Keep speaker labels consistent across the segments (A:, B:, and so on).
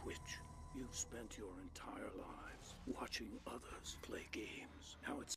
A: Twitch. You've spent your entire lives watching others play games. Now it's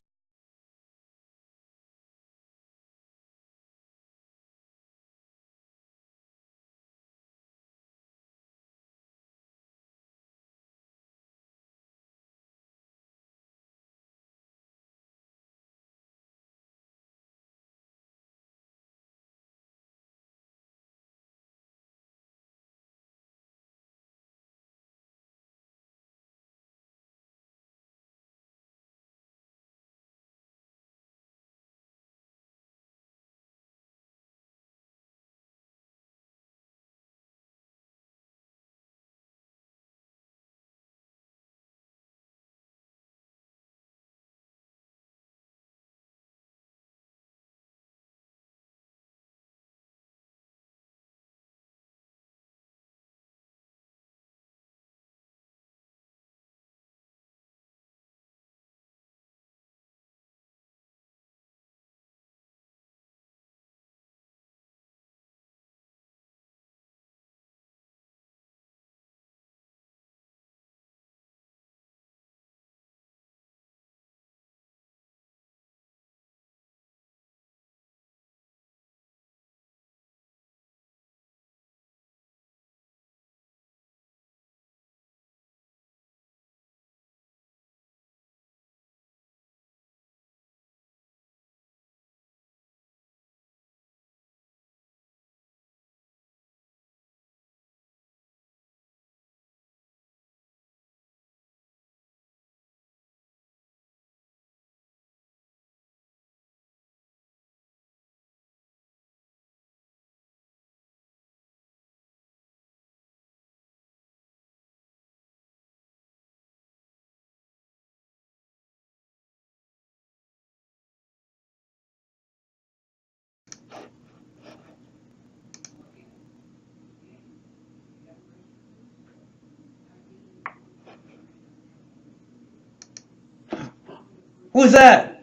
B: Who's that?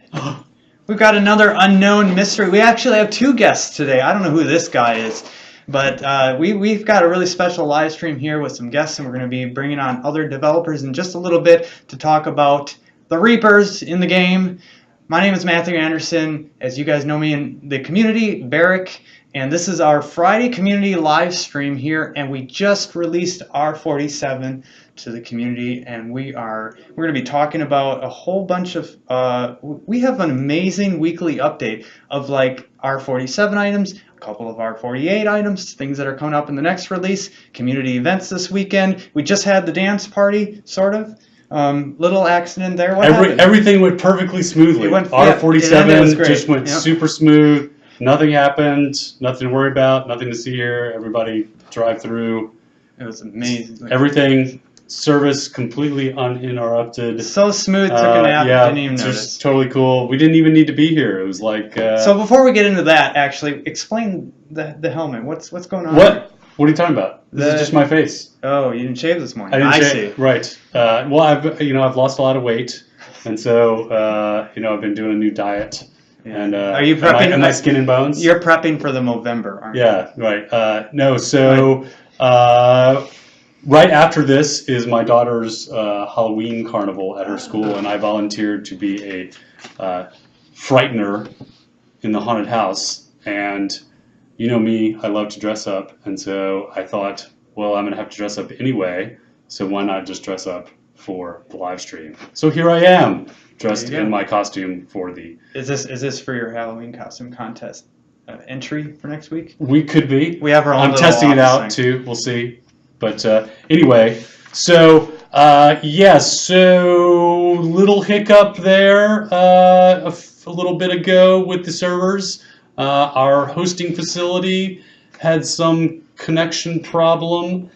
B: We've got another unknown mystery. We actually have two guests today. I don't know who this guy is, but we've got a really special live stream here with some guests, and we're going to be bringing on other developers in just a little bit to talk about the Reapers in the game. My name is Matthew Anderson. As you guys know me in the community, Barrick, and this is our Friday community live stream here, and we just released R47 to the community, and we're going to be talking about a whole bunch of we have an amazing weekly update of like R47 items, a couple of R48 items, things that are coming up in the next release, community events this weekend. We just had the dance party, sort of. Little accident there.
C: Everything went perfectly smoothly. R47 just went super smooth. Nothing happened. Nothing to worry about. Nothing to see here. Everybody drive through.
B: It was amazing.
C: Everything, service completely uninterrupted.
B: So smooth. Took a nap.
C: Yeah,
B: didn't even
C: it's
B: notice.
C: just totally cool. We didn't even need to be here. It was like.
B: So before we get into that, actually, explain the helmet. What's going on?
C: What? What are you talking about? This is just my face.
B: Oh, you didn't shave this morning.
C: I see. Right. Well, I've lost a lot of weight, and so I've been doing a new diet.
B: Yeah.
C: And
B: are you prepping?
C: Am I skin and bones?
B: You're prepping for the Movember, aren't you?
C: Yeah. Right. No. So right after this is my daughter's Halloween carnival at her school, and I volunteered to be a frightener in the haunted house. And you know me, I love to dress up, and so I thought, well, I'm going to have to dress up anyway, so why not just dress up for the live stream? So here I am, dressed in my costume for the...
B: Is this for your Halloween costume contest entry for next week?
C: We could be.
B: We have our own
C: I'm testing it out, too. We'll see. But anyway, so, so little hiccup there a little bit ago with the servers. Our hosting facility had some connection problem,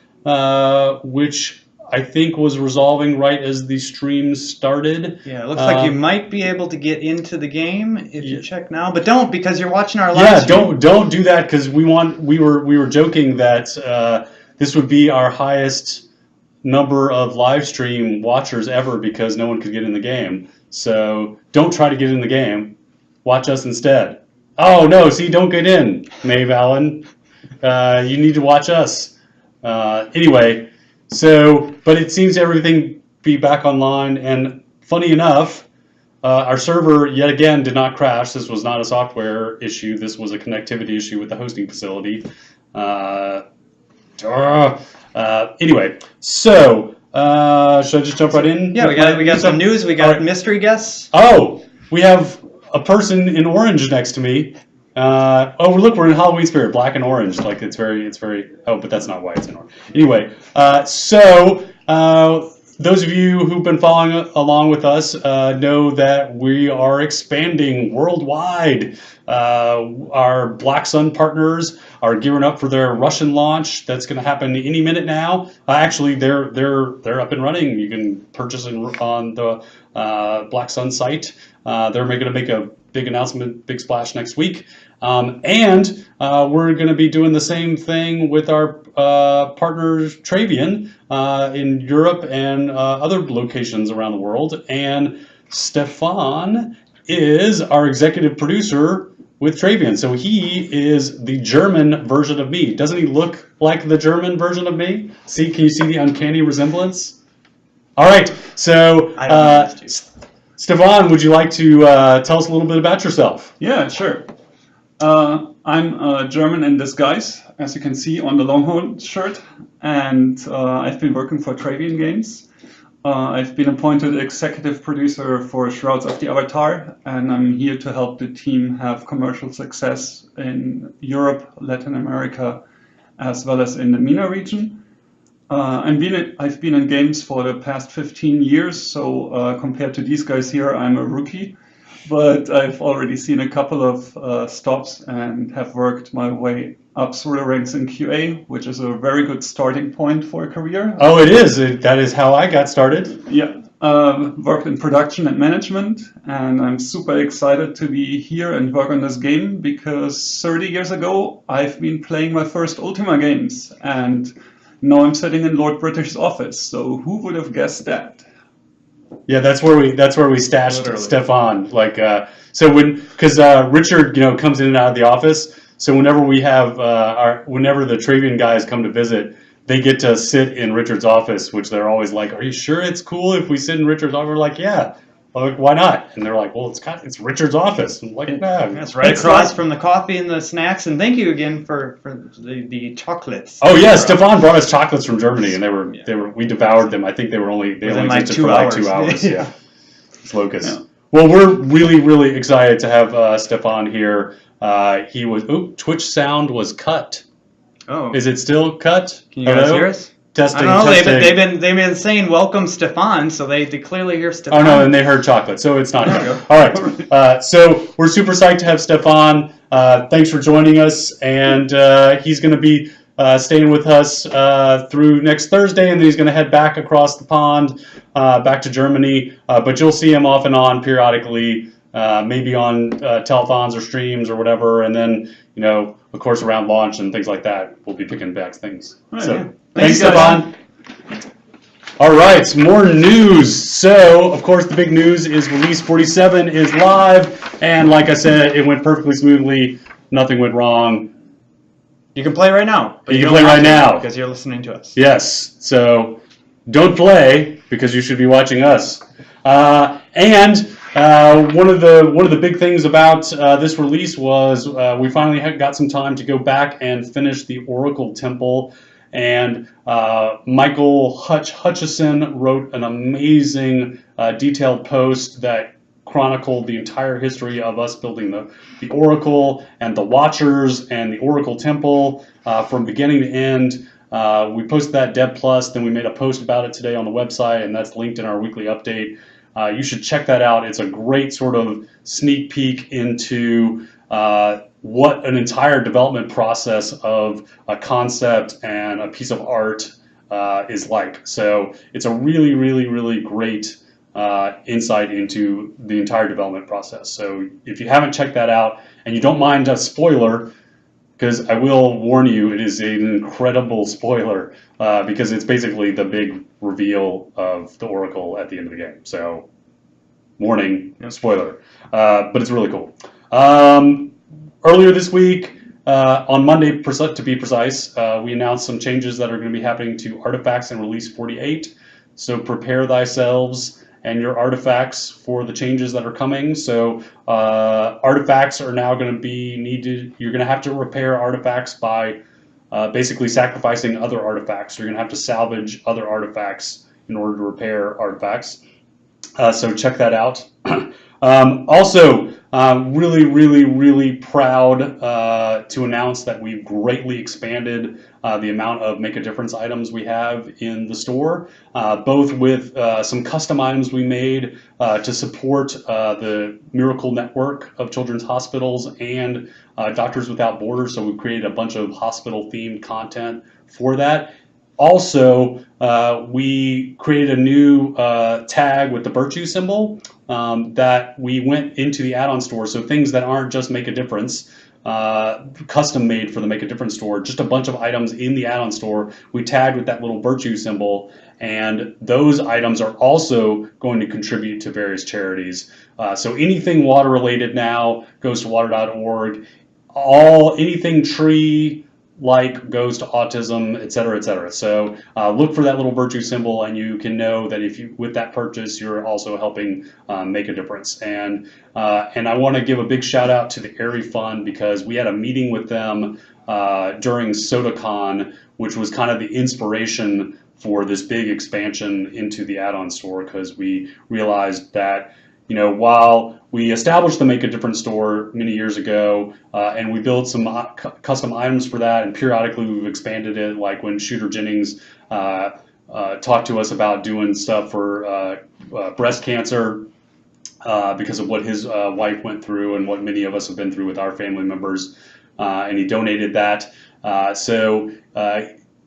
C: which I think was resolving right as the stream started.
B: Yeah, it looks like you might be able to get into the game if you check now, but don't, because you're watching our live stream.
C: Yeah, don't do that, because we were joking that this would be our highest number of live stream watchers ever because no one could get in the game. So don't try to get in the game. Watch us instead. Oh, no, see, don't get in, Maeve Allen. You need to watch us. Anyway, So, but it seems everything be back online. And funny enough, our server yet again did not crash. This was not a software issue. This was a connectivity issue with the hosting facility. Anyway, so should I just jump right in?
B: Yeah, we got some news. We got mystery guests.
C: Oh, we have a person in orange next to me. Oh, look, we're in Halloween spirit, black and orange. Like it's very. Oh, but that's not why it's in orange. Anyway, those of you who've been following along with us know that we are expanding worldwide. Our Black Sun partners are gearing up for their Russian launch. That's going to happen any minute now. Actually, they're up and running. You can purchase on the Black Sun site. They're going to make a big announcement, big splash next week. And we're going to be doing the same thing with our partners Travian in Europe and other locations around the world. And Stefan is our executive producer with Travian. So he is the German version of me. Doesn't he look like the German version of me? See, can you see the uncanny resemblance? All right, so Stefan, would you like to tell us a little bit about yourself?
D: Yeah, sure. I'm German in disguise, as you can see on the Longhorn shirt, and I've been working for Travian Games. I've been appointed executive producer for Shrouds of the Avatar, and I'm here to help the team have commercial success in Europe, Latin America, as well as in the MENA region. I've been in games for the past 15 years, so compared to these guys here, I'm a rookie. But I've already seen a couple of stops and have worked my way up through the ranks in QA, which is a very good starting point for a career.
C: Oh, it is. That is how I got started.
D: Yeah. Worked in production and management, and I'm super excited to be here and work on this game because 30 years ago, I've been playing my first Ultima games, and now I'm sitting in Lord British's office. So who would have guessed that?
C: Yeah, that's where we stashed
D: Literally.
C: Stefan. Like, so because Richard, comes in and out of the office. So whenever we have whenever the Travian guys come to visit, they get to sit in Richard's office, which they're always like, "Are you sure it's cool if we sit in Richard's office?" We're like, "Yeah." Like, why not? And they're like, "Well, it's Richard's office." I'm like, "Nah,
B: That's right across from the coffee and the snacks. And thank you again for the chocolates.
C: Oh yeah, Stefan brought us chocolates from Germany, and we devoured them. I think they only
B: like
C: existed
B: 2
C: for like
B: hours.
C: 2 hours. Yeah, it's locusts.
D: Yeah.
C: Well, we're really excited to have Stefan here. He was Twitch sound was cut.
B: Oh,
C: Is it still cut?
B: can you guys hear us?
C: Testing.
B: I don't know.
C: Testing.
B: They've been saying welcome Stefan, so they clearly hear Stefan.
C: Oh no, and they heard chocolate, so it's not.
B: There we go.
C: All right. So we're super psyched to have Stefan. Thanks for joining us, and he's going to be staying with us through next Thursday, and then he's going to head back across the pond, back to Germany. But you'll see him off and on periodically, maybe on telethons or streams or whatever, and then of course around launch and things like that, we'll be picking back things.
D: Right,
C: So
D: yeah.
C: thanks,
B: Stefan.
C: All right, some more news. So, of course, the big news is Release 47 is live, and like I said, it went perfectly smoothly. Nothing went wrong.
B: You can play right now. But
C: You can
B: don't
C: play
B: have
C: right
B: to
C: now.
B: because you're listening to us.
C: Yes, so don't play because you should be watching us. And one of the big things about this release was we finally got some time to go back and finish the Oracle Temple. And Michael Hutchison wrote an amazing detailed post that chronicled the entire history of us building the Oracle and the Watchers and the Oracle Temple from beginning to end. We posted that Dev Plus, then we made a post about it today on the website, and that's linked in our weekly update. You should check that out. It's a great sort of sneak peek into what an entire development process of a concept and a piece of art is like. So it's a really great insight into the entire development process. So if you haven't checked that out and you don't mind a spoiler, because I will warn you, it is an incredible spoiler because it's basically the big reveal of the Oracle at the end of the game. So warning, spoiler, but it's really cool. Earlier this week, on Monday, to be precise, we announced some changes that are going to be happening to artifacts in release 48. So prepare thyselves and your artifacts for the changes that are coming. So artifacts are now going to be needed. You're going to have to repair artifacts by basically sacrificing other artifacts. You're going to have to salvage other artifacts in order to repair artifacts. So check that out. Also, really proud to announce that we've greatly expanded the amount of Make a Difference items we have in the store, both with some custom items we made to support the Miracle Network of Children's Hospitals and Doctors Without Borders. So we created a bunch of hospital-themed content for that. Also, we created a new tag with the virtue symbol that we went into the add-on store. So things that aren't just Make a Difference, custom made for the Make a Difference store, just a bunch of items in the add-on store we tagged with that little virtue symbol, and those items are also going to contribute to various charities. So anything water related now goes to water.org. Anything tree like goes to autism, et cetera, et cetera. So look for that little virtue symbol, and you can know that if you, with that purchase, you're also helping make a difference. And I want to give a big shout out to the Airy Fund, because we had a meeting with them during SodaCon, which was kind of the inspiration for this big expansion into the add-on store, because we realized that, you know, while we established the Make a Difference store many years ago, and we built some custom items for that, and periodically we've expanded it, like when Shooter Jennings talked to us about doing stuff for breast cancer because of what his wife went through and what many of us have been through with our family members, and he donated that.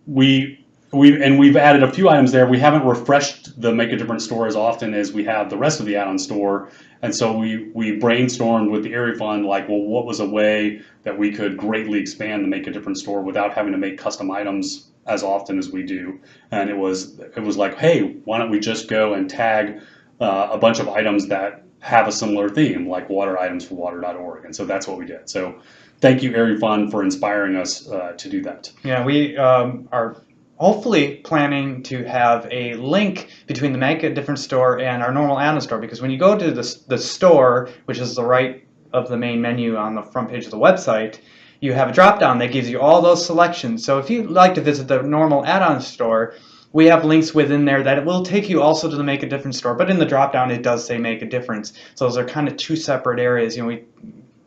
C: We've added a few items there. We haven't refreshed the Make a Difference store as often as we have the rest of the add-on store. And so we brainstormed with the Airy Fund, like, well, what was a way that we could greatly expand the Make a Difference store without having to make custom items as often as we do? And it was like, hey, why don't we just go and tag a bunch of items that have a similar theme, like water items for water.org. And so that's what we did. So thank you, Airy Fund, for inspiring us to do that.
B: Yeah, we are hopefully planning to have a link between the Make a Difference store and our normal add-on store, because when you go to the store, which is the right of the main menu on the front page of the website, you have a drop-down that gives you all those selections. So if you'd like to visit the normal add-on store, we have links within there that it will take you also to the Make a Difference store, but in the drop-down it does say Make a Difference. So those are kind of two separate areas. You know, we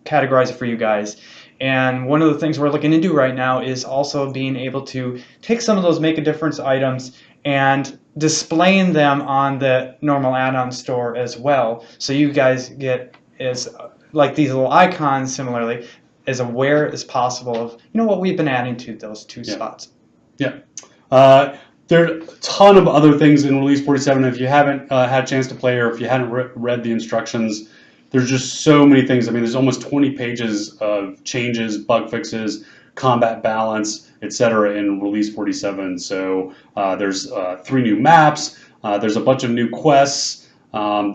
B: categorize it for you guys. And one of the things we're looking into right now is also being able to take some of those Make a Difference items and displaying them on the normal add-on store as well. So you guys get, as like these little icons similarly, as aware as possible of, you know, what we've been adding to those two spots.
C: Yeah. There are a ton of other things in Release 47. If you haven't had a chance to play, or if you hadn't read the instructions, there's just so many things. I mean, there's almost 20 pages of changes, bug fixes, combat balance, etc. in Release 47. So there's 3 new maps. There's a bunch of new quests.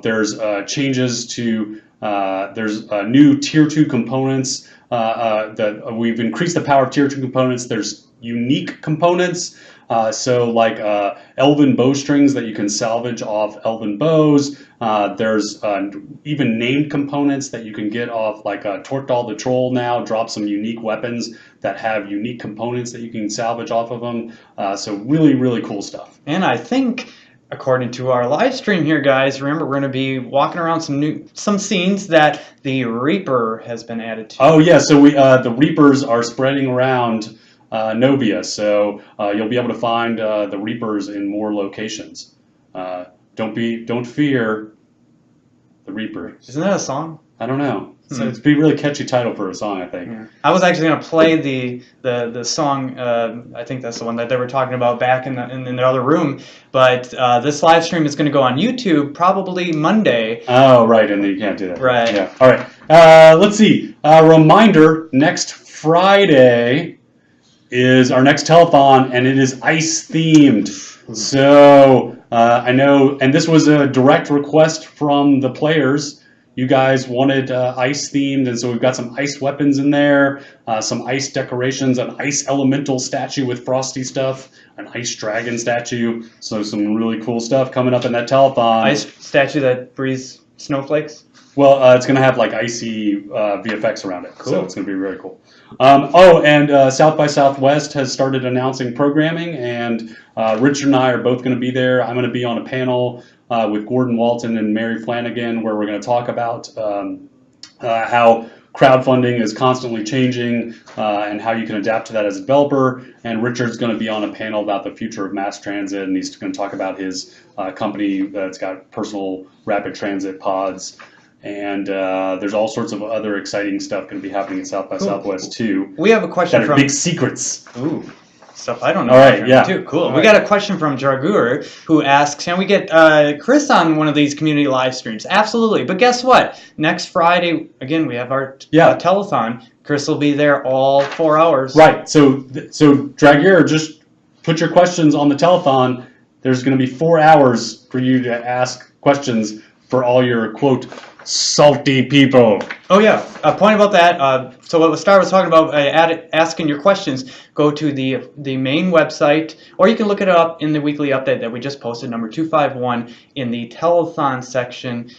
C: There's changes to there's new Tier 2 components. That we've increased the power of Tier 2 components. There's unique components. So like elven bowstrings that you can salvage off elven bows. There's even named components that you can get off, like Torkdal the Troll now drops some unique weapons that have unique components that you can salvage off of them. So really, really cool stuff.
B: And I think, according to our live stream here, guys, remember we're going to be walking around some scenes that the Reaper has been added to.
C: Oh yeah, so the Reapers are spreading around Novia, so you'll be able to find the Reapers in more locations. Don't fear the Reaper.
B: Isn't that a song?
C: I don't know. So it'd be a really catchy title for a song, I think.
B: Yeah. I was actually going to play the song. I think that's the one that they were talking about back in the other room. But this live stream is going to go on YouTube probably Monday.
C: Oh, right, and you can't do that.
B: Right.
C: Yeah. All right. Let's see. Reminder: next Friday is our next telethon, and it is ice themed. So I know, and this was a direct request from the players. you guys wanted ice themed, and so we've got some ice weapons in there, some ice decorations, an ice elemental statue with frosty stuff, an ice dragon statue. So some really cool stuff coming up in that telethon.
B: Ice statue that breathes snowflakes.
C: Well, it's going to have like icy VFX around it,
B: Cool.
C: so it's going to be really cool. And South by Southwest has started announcing programming, and Richard and I are both going to be there. I'm going to be on a panel with Gordon Walton and Mary Flanagan, where we're going to talk about how crowdfunding is constantly changing and how you can adapt to that as a developer. And Richard's going to be on a panel about the future of mass transit, and he's going to talk about his company that's got personal rapid transit pods. And there's all sorts of other exciting stuff going to be happening at South by Southwest too.
B: We have a question
C: That are
B: from
C: big secrets.
B: Ooh, stuff I don't know.
C: All right,
B: about
C: yeah.
B: Too cool.
C: All
B: We
C: right.
B: got a question from Dragur who asks, "Can we get Chris on one of these community live streams?" Absolutely. But guess what? Next Friday, again, we have our telethon. Chris will be there all 4 hours.
C: Right. So Dragier, just put your questions on the telethon. There's going to be 4 hours for you to ask questions for all your quote salty people.
B: Oh yeah, a point about that. So what Star was talking about, asking your questions, go to the main website, or you can look it up in the weekly update that we just posted, number 251, in the telethon section.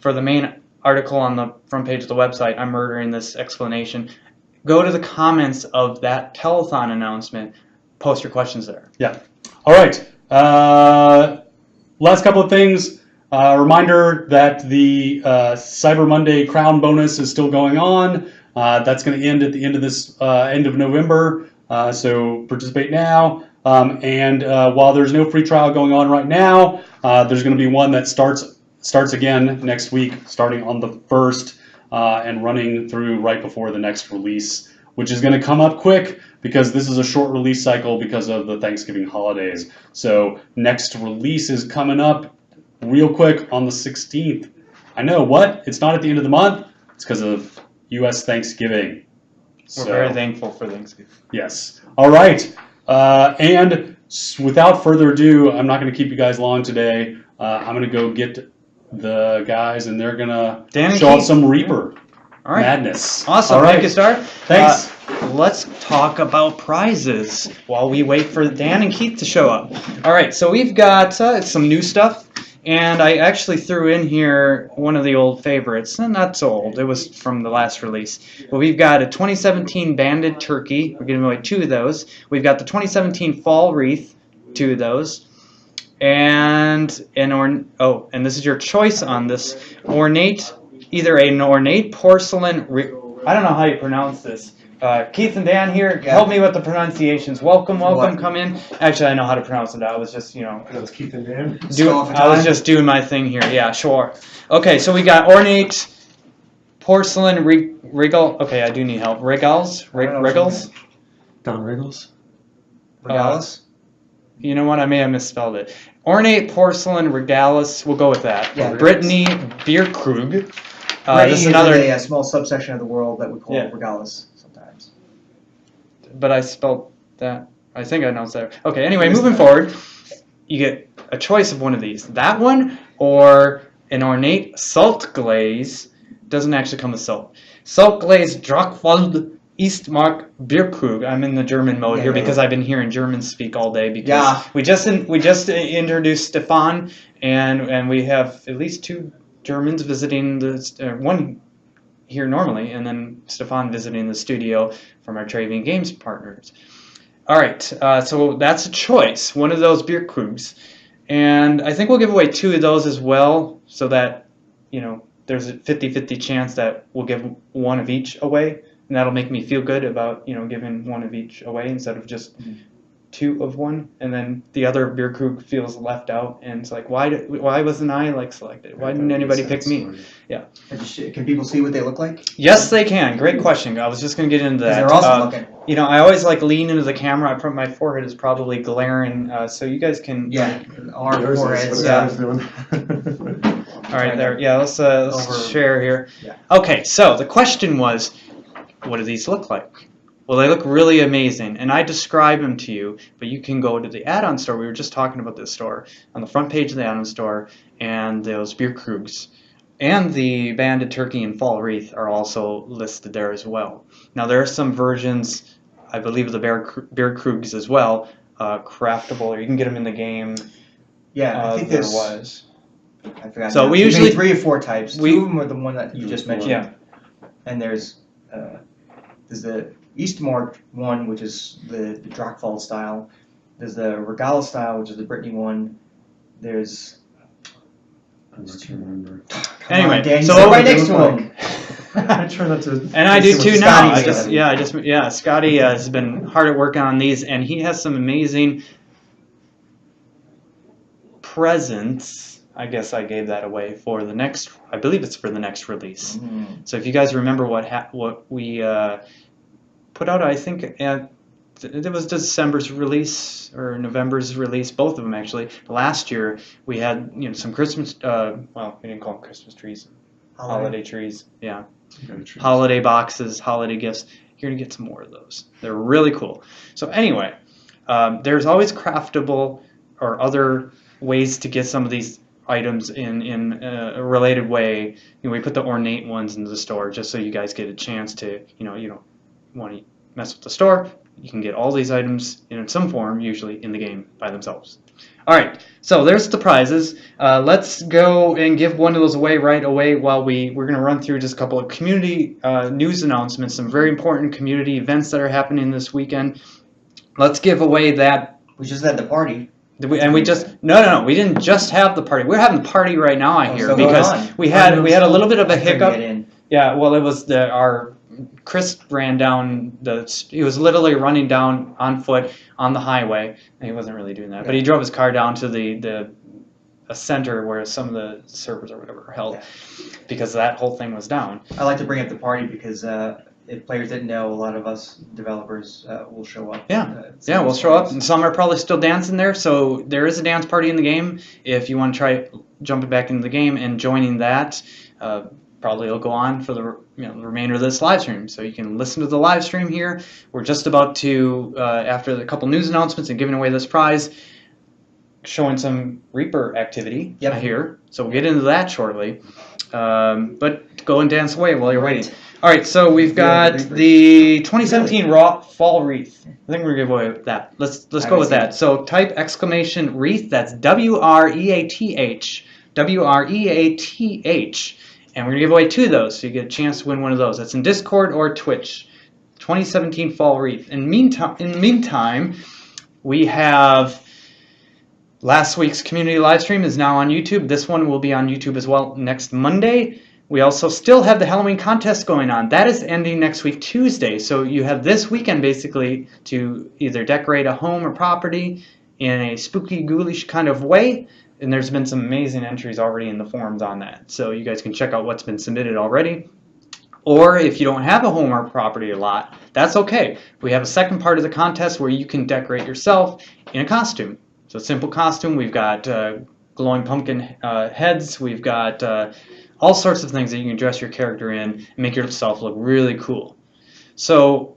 B: For the main article on the front page of the website, I'm murdering this explanation. Go to the comments of that telethon announcement, post your questions there.
C: Yeah. All right. Last couple of things. Reminder that the Cyber Monday Crown bonus is still going on. That's going to end at the end of this end of November. So participate now. And while there's no free trial going on right now, there's going to be one that starts again next week, starting on the 1st and running through right before the next release, which is going to come up quick because this is a short release cycle because of the Thanksgiving holidays. So next release is coming up real quick on the 16th. I know, what? It's not at the end of the month? It's because of U.S. Thanksgiving.
B: We're very thankful for Thanksgiving.
C: Yes. All right. And without further ado, I'm not going to keep you guys long today. I'm going to go get the guys, and they're going to show off some Reaper madness.
B: Awesome.
C: All right.
B: Thank you, Star.
C: Thanks.
B: Let's talk about prizes while we wait for Dan and Keith to show up. All right, so we've got some new stuff. And I actually threw in here one of the old favorites. Not so old. It was from the last release. But we've got a 2017 Banded Turkey. We're giving away 2 of those. We've got the 2017 Fall Wreath, 2 of those. And and this is your choice on this. Either an ornate porcelain... I don't know how you pronounce this. Keith and Dan here, help me with the pronunciations. Welcome, come in. Actually, I know how to pronounce it. I was just,
E: That was Keith and Dan.
B: I was just doing my thing here. Yeah, sure. Okay, so we got ornate porcelain regal. Okay, I do need help. Regals?
E: Don Riggles.
B: Regalis? You know what? I may have misspelled it. Ornate porcelain regalis. We'll go with that.
F: Yeah,
B: Brittany Bierkrug.
F: This is another a small subsection of the world that we call regalis sometimes.
B: But I spelled that. I think I announced that. Okay, anyway, moving forward, you get a choice of one of these. That one or an ornate salt glaze. Doesn't actually come with salt. Salt glaze Drachwald Eastmark Bierkrug. I'm in the German mode here because I've been hearing Germans speak all day because we just introduced Stefan and we have at least 2 Germans visiting one here normally, and then Stefan visiting the studio from our Travian Games partners. All right, so that's a choice, one of those beer krugs, and I think we'll give away 2 of those as well, so that there's a 50-50 chance that we'll give 1 of each away, and that'll make me feel good about giving 1 of each away instead of just 2 of 1, and then the other beer krug feels left out, and it's like, why wasn't I selected? Why didn't anybody pick me? Yeah.
F: Can people see what they look like?
B: Yes, they can. Great question. I was just gonna get into that.
F: They're awesome looking.
B: I always lean into the camera. My forehead is probably glaring, so you guys can.
F: Yeah, our foreheads.
B: All right, there. Yeah, let's share here.
F: Yeah.
B: Okay, so the question was, what do these look like? Well, they look really amazing, and I describe them to you, but you can go to the add-on store. We were just talking about this store. On the front page of the add-on store, and those beer krugs and the Banded Turkey and Fall Wreath are also listed there as well. Now there are some versions, I believe, of the Bear Krugs as well, craftable, or you can get them in the game.
F: Yeah, I think
B: there
F: there's.
B: was.
F: I forgot.
B: So
F: now.
B: we
F: Made
B: usually
F: 3 or 4 types.
B: we-
F: 2 of them are the one that you just mentioned.
B: Yeah.
F: And there's the Eastmark one, which is the Drakfall style. There's the Regala style, which is the Brittany one. There's.
C: I'm not sure remember.
B: Anyway,
F: Dan,
B: so
F: you sit
B: what
F: right
B: we
F: next
B: do-
F: to him.
E: I try not to.
B: And I do
E: see what
B: too now.
E: Scotty's got.
B: Scotty has been hard at work on these, and he has some amazing presents. I guess I gave that away for the next. I believe it's for the next release. So if you guys remember what we put out, I think it was December's release or November's release, both of them actually. Last year we had some Christmas. Well, we didn't call them Christmas trees. Holiday trees, yeah. Holiday boxes, holiday gifts. You're gonna get some more of those. They're really cool. So anyway, there's always craftable or other ways to get some of these items in a related way. We put the ornate ones into the store just so you guys get a chance to, you don't want to mess with the store. You can get all these items in some form, usually in the game by themselves. All right, so there's the prizes. Let's go and give one of those away right away while we're going to run through just a couple of community news announcements, some very important community events that are happening this weekend. Let's give away that.
F: We just had the party.
B: We didn't just have the party. We're having the party right now, I hear,
F: still
B: because
F: going on.
B: we had a little bit of a
F: I couldn't get
B: hiccup.
F: in.
B: Yeah, well, it was our Chris ran down he was literally running down on foot on the highway. He wasn't really doing that, but he drove his car down to a center where some of the servers or whatever are held, because that whole thing was down.
F: I like to bring up the party because if players didn't know, a lot of us developers will show up.
B: Yeah, we'll show up, and some are probably still dancing there. So there is a dance party in the game. If you want to try jumping back into the game and joining that, probably it'll go on for the remainder of this live stream. So you can listen to the live stream here. We're just about to, after a couple news announcements and giving away this prize, showing some Reaper activity here. So we'll get into that shortly. But go and dance away while you're waiting. All right, so we've got the 2017 Raw Fall Wreath. I think we're gonna give away that. Let's go with that. So type exclamation wreath. That's WREATH. WREATH. And we're gonna give away 2 of those, so you get a chance to win one of those. That's in Discord or Twitch. 2017 Fall Wreath. In the meantime, we have last week's community live stream is now on YouTube. This one will be on YouTube as well next Monday. We also still have the Halloween contest going on. That is ending next week, Tuesday. So you have this weekend basically to either decorate a home or property in a spooky, ghoulish kind of way. And there's been some amazing entries already in the forums on that. So you guys can check out what's been submitted already. Or if you don't have a home or property a lot, that's okay. We have a second part of the contest where you can decorate yourself in a costume. So simple costume. We've got glowing pumpkin heads. We've got all sorts of things that you can dress your character in and make yourself look really cool. So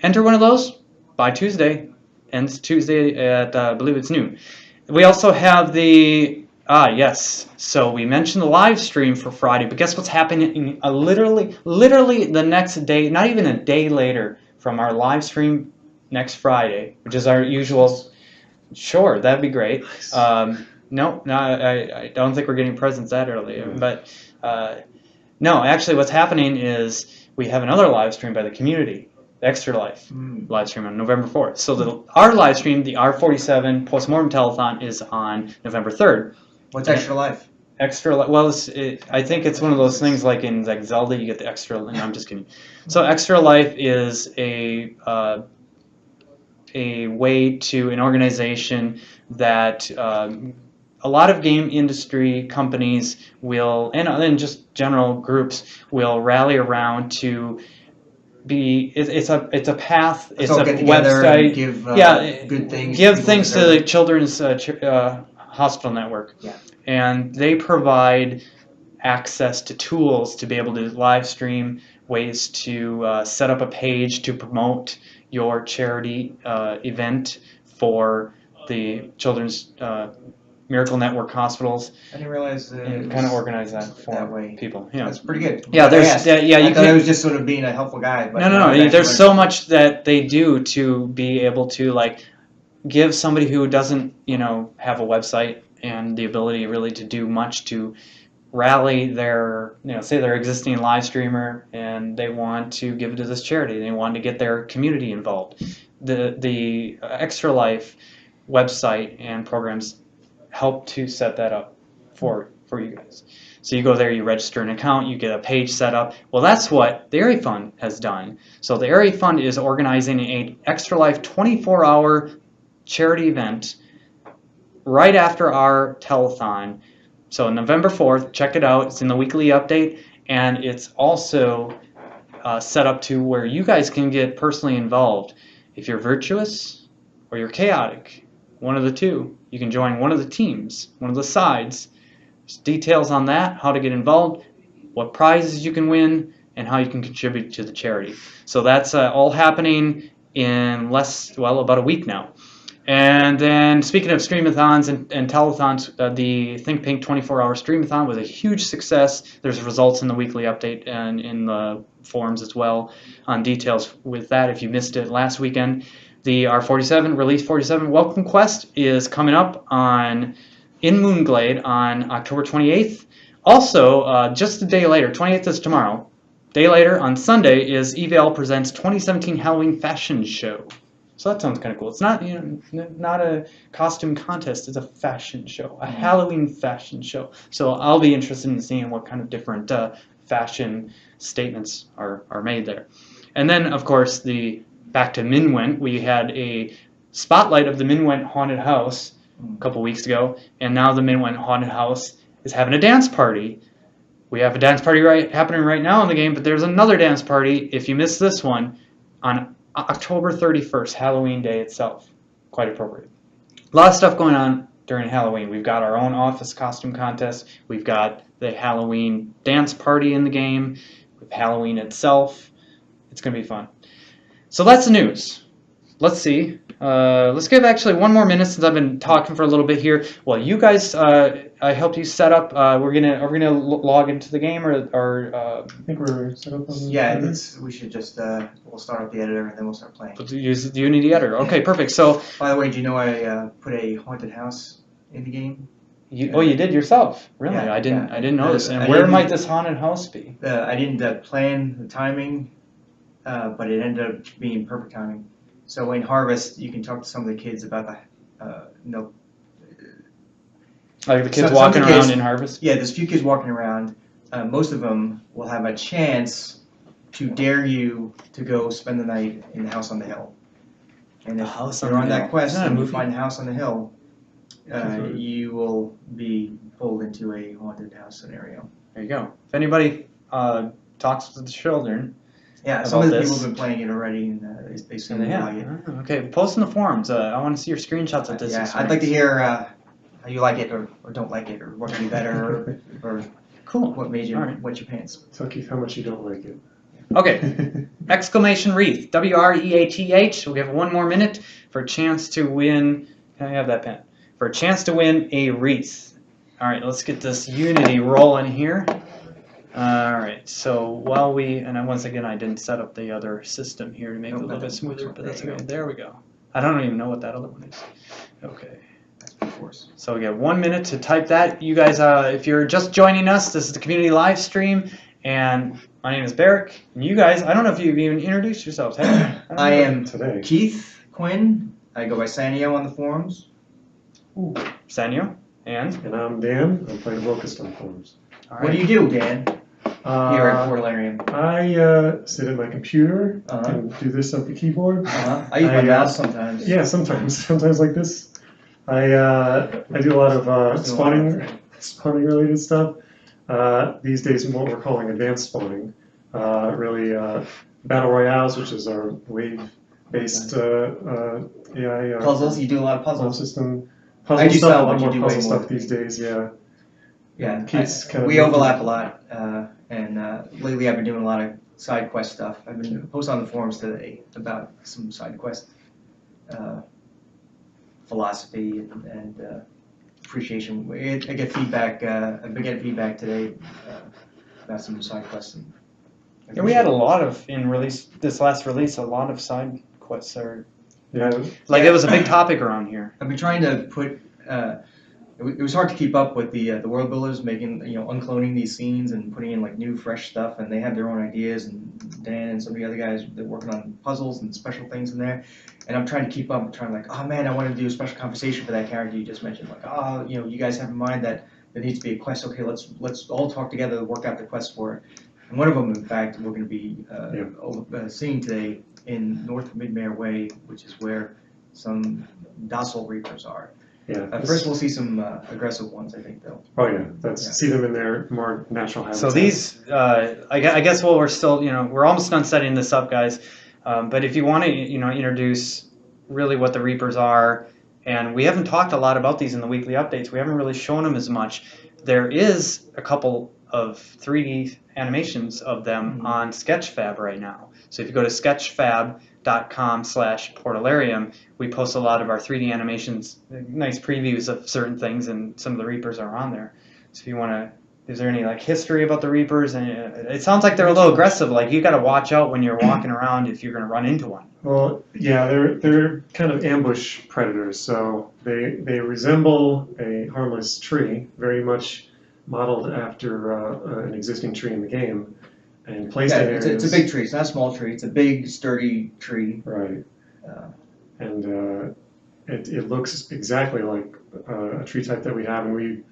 B: enter one of those by Tuesday. Ends Tuesday at, I believe it's noon. We also have the, yes, so we mentioned the live stream for Friday, but guess what's happening literally the next day, not even a day later from our live stream next Friday, which is our usual, sure, that'd be great. No, I don't think we're getting presents that early, but no, actually what's happening is we have another live stream by the community. Extra Life live stream on November 4th. So our live stream, the R47 Postmortem Telethon, is on November 3rd.
F: What's Extra Life?
B: Extra Life, well, I think it's one of those things like in Zelda, you get the extra, no, I'm just kidding. So Extra Life is an organization that a lot of game industry companies will, and just general groups, will rally around to it's a path. It's a website.
F: Give good things.
B: Give things to the Children's Hospital Network.
F: Yeah.
B: And they provide access to tools to be able to live stream, ways to set up a page to promote your charity event for the Children's Miracle Network hospitals,
F: I didn't realize that
B: and
F: it
B: kind of
F: was
B: organize that for
F: that way.
B: people. Yeah.
F: That's pretty good.
B: Yeah,
F: But I
B: there's
F: asked.
B: yeah, you
F: I thought I
B: can,
F: was just sort of being a helpful guy. But
B: no,
F: now
B: no,
F: you
B: no.
F: guys
B: There's
F: learned
B: so
F: something.
B: much that they do to be able to like give somebody who doesn't, have a website and the ability really to do much to rally their, say they're existing live streamer and they want to give it to this charity. They want to get their community involved. The Extra Life website and programs help to set that up for you guys. So you go there, you register an account, you get a page set up. Well, that's what the Area Fund has done. So the Area Fund is organizing an Extra Life 24-hour charity event right after our telethon. So November 4th, check it out. It's in the weekly update, and it's also set up to where you guys can get personally involved. If you're virtuous or you're chaotic, one of the two, you can join one of the teams, one of the sides. There's details on that, how to get involved, what prizes you can win, and how you can contribute to the charity. So that's all happening in about a week now. And then speaking of streamathons and telethons, the Think Pink 24-hour streamathon was a huge success. There's results in the weekly update and in the forums as well on details with that if you missed it last weekend. The R47, Release 47 Welcome Quest is coming up in Moonglade on October 28th. Also, just a day later, 28th is tomorrow. Day later, on Sunday, is EVL Presents 2017 Halloween Fashion Show. So that sounds kind of cool. It's not, not a costume contest. It's a fashion show, a Halloween fashion show. So I'll be interested in seeing what kind of different fashion statements are made there. And then, of course, back to Minwent, we had a spotlight of the Minwent Haunted House a couple weeks ago, and now the Minwent Haunted House is having a dance party. We have a dance party happening right now in the game, but there's another dance party, if you missed this one, on October 31st, Halloween Day itself. Quite appropriate. A lot of stuff going on during Halloween. We've got our own office costume contest. We've got the Halloween dance party in the game. With Halloween itself. It's going to be fun. So that's the news. Let's see. Let's give actually one more minute since I've been talking for a little bit here. Well, you guys, I helped you set up. Are we gonna log into the game or
E: I think we're set up on the
F: Yeah, we should just we'll start up the editor and then we'll start playing.
B: use the Unity editor? Okay, perfect. So,
F: By the way, do you know I put a haunted house in the game?
B: you did yourself? Really?
F: Yeah,
B: I didn't
F: yeah.
B: know this. And
F: I
B: where
F: didn't-
B: might this haunted house be?
F: I didn't plan the timing, but it ended up being perfect timing. So in Harvest, you can talk to some of the kids about
B: Like the kids
F: some
B: walking
F: kids-
B: around in Harvest?
F: Yeah, there's a few kids walking around. Most of them will have a chance to dare you to go spend the night in the house on the hill. And
B: The
F: if
B: House
F: you're
B: on
F: on
B: the
F: that
B: Hill.
F: quest
B: Isn't that a
F: and you
B: movie?
F: find the house on the hill, you will be pulled into a haunted house scenario.
B: There you go. If anybody talks with the children,
F: Yeah, some of
B: About
F: the
B: this.
F: people have been playing it already, and they seem to like it.
B: Okay, post in the forums. I want to see your screenshots of this.
F: Yeah,
B: experience.
F: I'd like to hear how you like it or don't like it, or what could be better, or
B: Cool.
F: what made you
B: All right.
F: wet your pants.
E: So Keith, how much you don't like it?
B: Okay. Exclamation wreath. WREATH. We'll give one more minute for a chance to win. Can I have that pen? For a chance to win a wreath. All right, let's get this Unity rolling here. All right, so while and once again, I didn't set up the other system here to make it a little bit smoother, but that's okay. There we go. I don't even know what that other one is. Okay.
F: That's brute force.
B: So we got 1 minute to type that. You guys, if you're just joining us, this is the community live stream, and my name is Barrick. And you guys, I don't know if you've even introduced yourselves. Have you? don't
F: I
B: know.
F: am
E: Today.
F: Keith Quinn. I go by Sanio on the forums.
B: Sanyo, and
E: And I'm Dan. I'm playing Locust on forums.
B: all
F: What do you do, Dan, here at Portalarium?
E: I sit at my computer
F: Uh-huh.
E: and do this at the keyboard.
F: I use my
E: I,
F: mouse sometimes.
E: Yeah, sometimes like this. I do a lot of spawning related stuff. These days, what we're calling advanced spawning. Really, battle royales, which is our wave-based AI
F: Puzzles. You do a lot of
E: puzzle
F: puzzles.
E: system.
F: I
E: Puzzle
F: do
E: stuff,
F: some,
E: a lot
F: but you
E: more
F: do way
E: puzzle
F: more
E: stuff
F: than
E: these
F: me.
E: days. Yeah.
F: Yeah,
E: Keith's kind of
F: we overlap a lot, and lately I've been doing a lot of side quest stuff. I've been posting on the forums today about some side quest philosophy and appreciation. I get feedback. I've been getting feedback today about some side quests.
B: Yeah, we had a lot of this last release. A lot of side quests are
E: Yeah.
B: like it was a big topic around here.
F: I've been trying to put. It was hard to keep up with the world builders making, uncloning these scenes and putting in like new, fresh stuff, and they have their own ideas. And Dan and some of the other guys, they're working on puzzles and special things in there. And I'm trying to keep up. I'm trying like, oh man, I want to do a special conversation for that character you just mentioned. Like, oh, you guys have in mind that there needs to be a quest. Okay, let's all talk together to work out the quest for it. And one of them, in fact, we're going to be seeing today in North Midmare Way, which is where some docile reapers are.
E: Yeah.
F: First, we'll see some aggressive ones, I think, though.
E: Oh yeah, see them in their more natural habitat.
B: So these, I guess, we're still, we're almost done setting this up, guys. But if you want to, introduce really what the Reapers are, and we haven't talked a lot about these in the weekly updates. We haven't really shown them as much. There is a couple of 3D animations of them on Sketchfab right now. So if you go to sketchfab.com/portalarium, we post a lot of our 3D animations, nice previews of certain things, and some of the Reapers are on there. So if you want to, is there any like history about the Reapers? And it sounds like they're a little aggressive. Like you got to watch out when you're walking around if you're going to run into one.
E: Well, yeah, they're kind of ambush predators. So they resemble a harmless tree, very much modeled after an existing tree in the game, and placed in areas.
F: It's a big tree. It's not a small tree. It's a big, sturdy tree.
E: Right. And it looks exactly like a tree type that we have, and we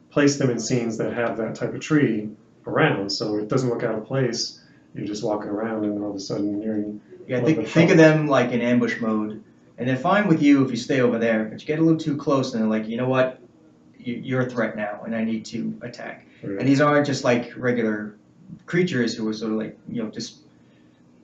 E: place them in scenes that have that type of tree around, so it doesn't look out of place. You're just walking around, and all of a sudden you're in.
F: Yeah, think of them like in ambush mode, and they're fine with you if you stay over there. But you get a little too close, and they're like, you know what, you're a threat now, and I need to attack.
E: Right.
F: And these aren't just like regular creatures who are sort of like just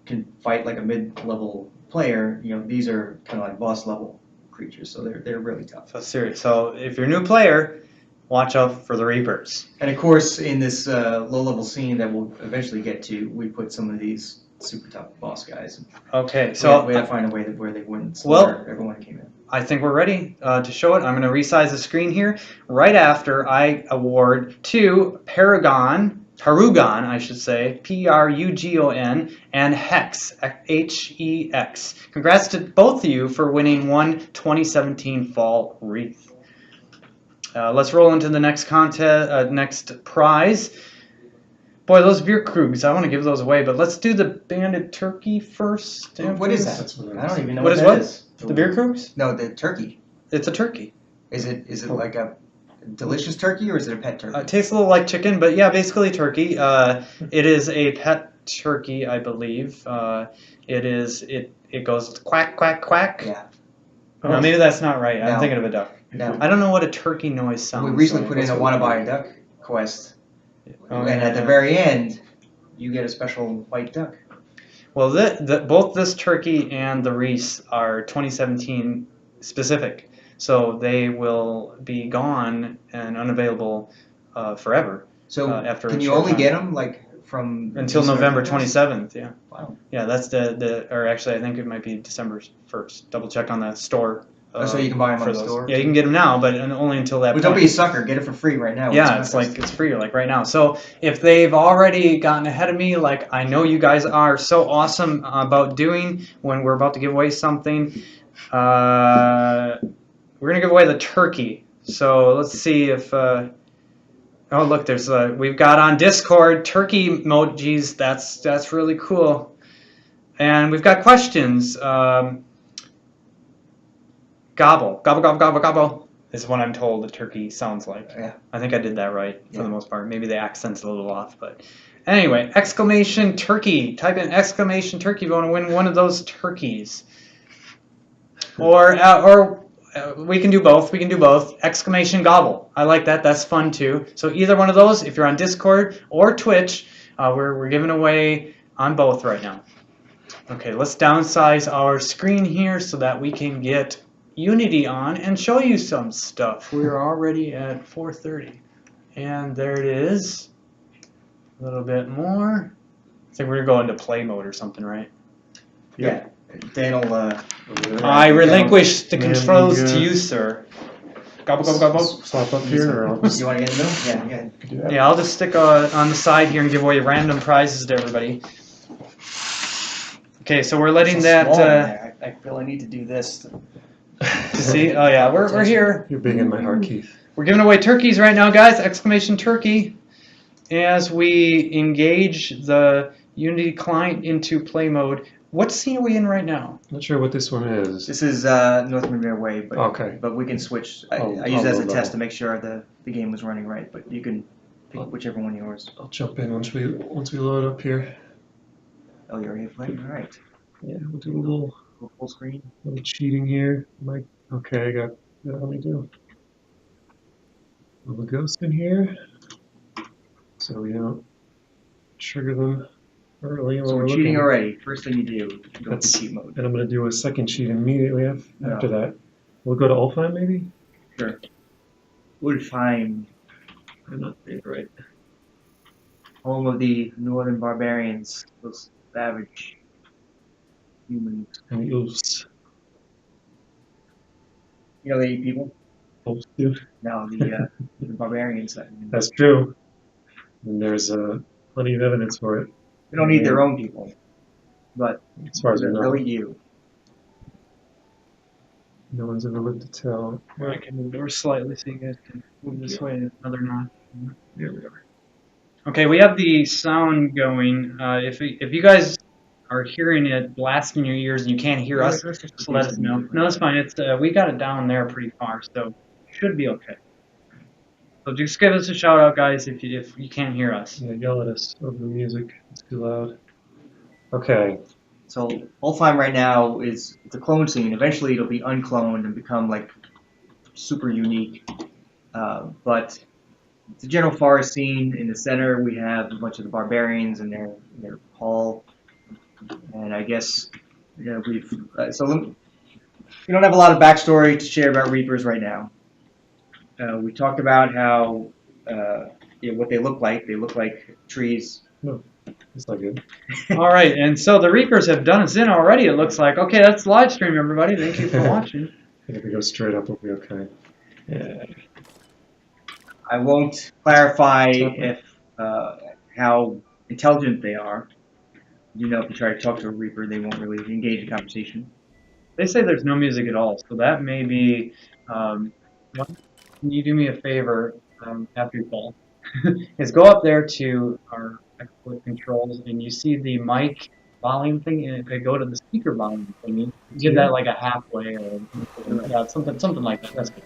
F: can fight like a mid-level player. These are kind of like boss level creatures, so they're really tough.
B: So serious. So if you're a new player, watch out for the Reapers.
F: And of course, in this low-level scene that we'll eventually get to, we put some of these super tough boss guys.
B: Okay, so
F: we had to find a way where they wouldn't slaughter everyone who came in.
B: I think we're ready to show it. I'm going to resize the screen here right after I award to Paragon, I should say, Prugon, and Hex, Hex. Congrats to both of you for winning one 2017 Fall Wreath. Let's roll into the next contest, next prize. Boy, those beer krugs, I want to give those away, but let's do the banded turkey first.
F: What is that? I don't even know what
B: that
F: is.
B: The beer krugs?
F: No, the turkey.
B: It's a turkey.
F: Is it like a delicious turkey, or is it a pet turkey?
B: It tastes a little like chicken, but yeah, basically turkey. It is a pet turkey, I believe. It goes quack, quack, quack.
F: Yeah.
B: No, maybe that's not right. I'm
F: No.
B: thinking of a duck.
F: No.
B: I don't know what a turkey noise sounds
F: We recently
B: like.
F: put in a wanna buy a duck quest,
B: Oh,
F: and at the very end, you get a special white duck.
B: Well, both this turkey and the wreaths are 2017 specific, so they will be gone and unavailable forever.
F: So
B: after
F: can
B: a
F: you
B: short
F: only
B: time.
F: get them like from
B: Until
F: December
B: November
F: 1st?
B: 27th, yeah.
F: Wow.
B: Yeah, that's or actually I think it might be December 1st. Double check on the store.
F: So you can buy them
B: for
F: on the
B: those.
F: store?
B: Yeah, you can get them now, but only until that
F: But
B: point.
F: don't be a sucker. Get it for free right now.
B: Yeah, it's free like right now. So if they've already gotten ahead of me, like I know you guys are so awesome about doing when we're about to give away something, we're gonna give away the turkey. So let's see if. Oh look, there's we've got on Discord turkey emojis. That's really cool, and we've got questions. Gobble, gobble, gobble, gobble, gobble is what I'm told the turkey sounds like.
F: Yeah.
B: I think I did that right for the most part. Maybe the accent's a little off, but anyway, exclamation turkey. Type in exclamation turkey if you want to win one of those turkeys. Or we can do both. We can do both. Exclamation gobble. I like that. That's fun too. So either one of those, if you're on Discord or Twitch, we're giving away on both right now. Okay, let's downsize our screen here so that we can get Unity on and show you some stuff. We're already at 4:30. And there it is. A little bit more. I think we're going to play mode or something, right?
F: Yeah. Dan will.
B: I relinquish the
E: Man,
B: controls
E: you,
B: to you, sir. Gobble, gobble, gobble.
E: Slop up here, or I'll just
F: You want to get in the middle? Yeah, yeah.
E: do that.
B: Yeah, I'll just stick on the side here and give away random prizes to everybody. Okay, so we're letting
F: So
B: that.
F: small in there. I feel I need to do this.
B: See? Oh yeah, we're here.
E: You're big in my heart, Keith.
B: We're giving away turkeys right now, guys! Exclamation turkey! As we engage the Unity client into play mode. What scene are we in right now?
E: Not sure what this one is.
F: This is North Midway Way, but
E: Okay.
F: but we can switch. I
E: I'll
F: use it as a
E: load
F: test
E: up.
F: to make sure the game was running right, but you can pick whichever one yours.
E: I'll jump in once we load up here.
F: Oh, you're already playing? All right.
E: Yeah, we'll do a little
F: Full screen.
E: cheating here. Okay, I got that. Let me do a little ghost in here, so we don't trigger them early.
F: So
E: while
F: we're
E: we're
F: cheating
E: looking.
F: already. First thing you do, go to
E: That's-
F: cheat mode.
E: And I'm going to do a second cheat immediately after
F: Yeah.
E: that. We'll go to Ulfheim, maybe?
F: Sure. Wolfheim,
E: I'm not right.
F: home of the northern barbarians, those savage humans.
E: And the Ulfs.
F: You know they eat people?
E: Ulfs do.
F: No, the barbarians.
E: That's true. And there's plenty of evidence for it,
F: They don't eat their own people, but
E: as far as we know.
F: they'll eat you.
E: No one's ever lived to tell.
B: I can move over slightly so you guys can move this way. Another knot.
E: There we are.
B: Okay, we have the sound going. If you guys are hearing it blast in your ears and you can't hear us, just let us know. No, that's fine. It's we got it down there pretty far, so should be okay. So just give us a shout out, guys, if you can't hear us.
E: Yeah, yell at us over the music. It's too loud. Okay.
F: So Wolfheim right now it's a clone scene. Eventually it'll be uncloned and become like super unique. But it's a general forest scene. In the center we have a bunch of the barbarians in their hall. And I guess we don't have a lot of backstory to share about Reapers right now. We talked about how what they look like. They look like trees.
E: It's not good.
B: All right, and so the Reapers have done us in already, it looks like. Okay, that's live stream, everybody. Thank you for watching.
E: If we go straight up, we'll be okay. Yeah.
F: I won't clarify if how intelligent they are. You know, if you try to talk to a Reaper, they won't really engage in conversation.
B: They say there's no music at all, so that may be. Can you do me a favor, after you fall? Is go up there to our export controls, and you see the mic volume thing, and if I go to the speaker volume thingy, give that like a halfway or something like that. That's good.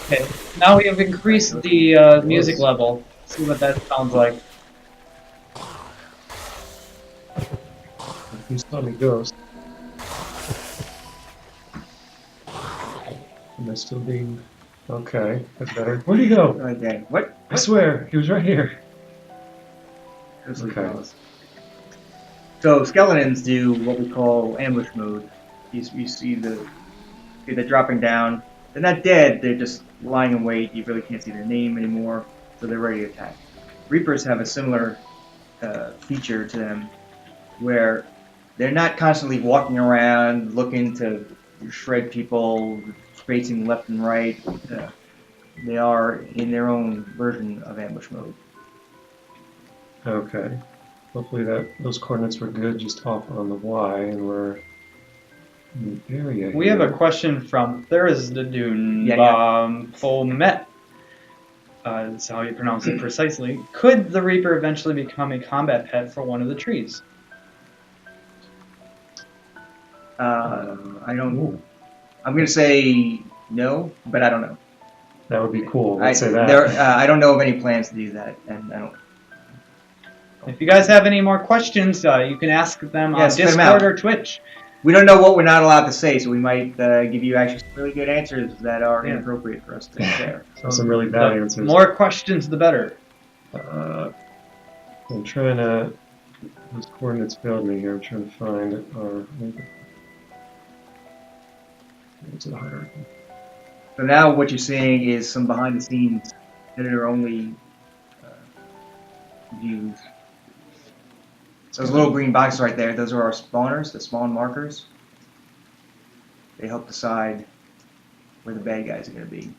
B: Okay, now we have increased the music level. See what that sounds like.
E: You saw me ghost. Am I still being... Okay, that's better. Where'd he go?
F: Okay. What?
E: I swear, he was right here.
F: Okay. So skeletons do what we call ambush mode. You see they're dropping down. They're not dead. They're just lying in wait. You really can't see their name anymore, so they're ready to attack. Reapers have a similar feature to them, where they're not constantly walking around looking to shred people, spacing left and right. They are in their own version of ambush mode.
E: Okay. Hopefully those coordinates were good just off on the Y, and we're in the area
B: We
E: here.
B: have a question from Thursdadun
F: Yeah.
B: Fomet. That's how you pronounce it precisely. Could the Reaper eventually become a combat pet for one of the trees?
F: I don't.
E: Ooh,
F: I'm gonna say no, but I don't know.
E: that would be cool. Let's say that.
F: I don't know of any plans to do that, and I don't.
B: If you guys have any more questions, you can ask them on
F: spit 'em
B: Discord
F: out.
B: or Twitch.
F: We don't know what we're not allowed to say, so we might give you actually some really good answers that are
B: Yeah.
F: inappropriate for us to share.
E: Some really bad
B: The
E: answers.
B: more questions, the better.
E: I'm trying to... Those coordinates failed me here. I'm trying to find our... Into the hierarchy.
F: So now what you're seeing is some behind-the-scenes editor-only views. Those little green boxes right there, those are our spawners, the spawn markers. They help decide where the bad guys are going to be.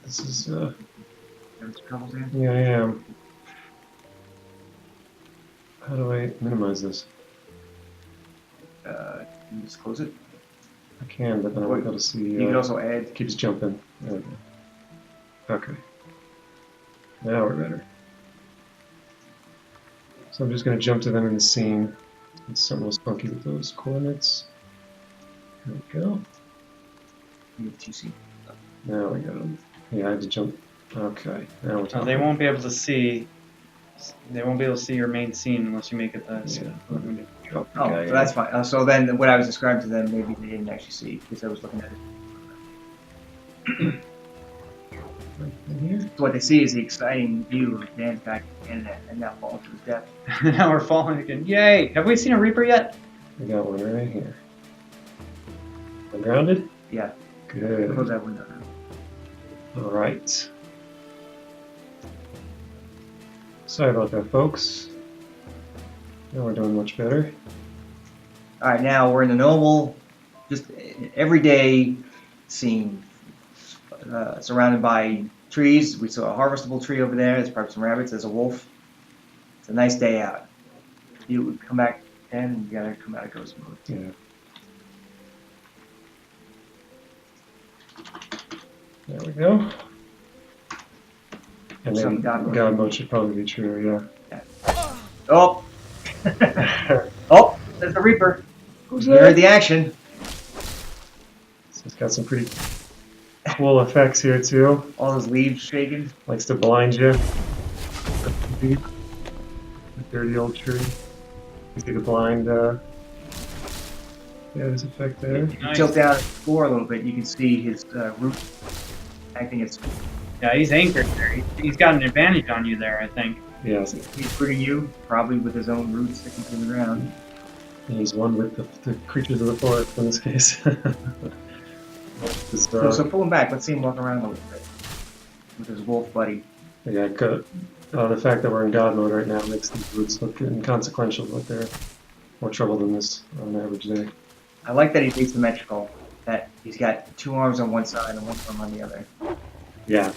E: This is,
F: There's troubles there.
E: yeah, I am. How do I minimize this?
F: Can you just close it?
E: I can, but then I won't be able to see.
F: You can also add.
E: It keeps jumping. There we go. Okay. Now we're better. So I'm just going to jump to them in the scene. It's something else funky with those coordinates. There we go.
F: You have TC.
E: Now we got them. Yeah, I had to jump. Okay. Now we're
B: No,
E: talking.
B: they won't be able to see. They won't be able to see your main scene unless you make it that.
E: Yeah. Drop the
F: Oh,
E: guy
F: so that's
E: in.
F: fine. So then what I was describing to them, maybe they didn't actually see because I was looking at it.
E: Right in here.
F: So what they see is the exciting view of Dan back in and now falling to his death.
B: Now we're falling again. Yay! Have we seen a Reaper yet?
E: We got one right here. I'm grounded?
F: Yeah.
E: Good.
F: Close that window now.
E: Alright. Sorry about that, folks. Now we're doing much better.
F: All right, now we're in the normal, just everyday scene, surrounded by trees. We saw a harvestable tree over there. There's probably some rabbits. There's a wolf. It's a nice day out. You would come back and you gotta come out of ghost mode.
E: Yeah. There we go. And then
F: Some God mode.
E: God mode should probably be true,
F: Oh,
E: yeah.
F: oh, there's the Reaper.
E: Who's
F: You heard the action.
E: So it's got some pretty cool effects here too.
F: All those leaves shaking.
E: Likes to blind you. The dirty old tree. You see the blind, yeah, there's effect there.
B: Nice.
F: Tilt down the floor a little bit. You can see his root acting as
B: Yeah, he's anchored there. He's got an advantage on you there, I think.
E: Yeah,
F: he's rooting you, probably with his own roots sticking to the ground.
E: he's one with the creatures of the forest in this case. Just,
F: So pull him back. Let's see him walk around a little bit with his wolf buddy.
E: yeah, the fact that we're in God mode right now makes these roots look inconsequential, but they're more trouble than this on an average day.
F: I like that he's asymmetrical. That he's got two arms on one side and one arm on the other.
E: Yeah,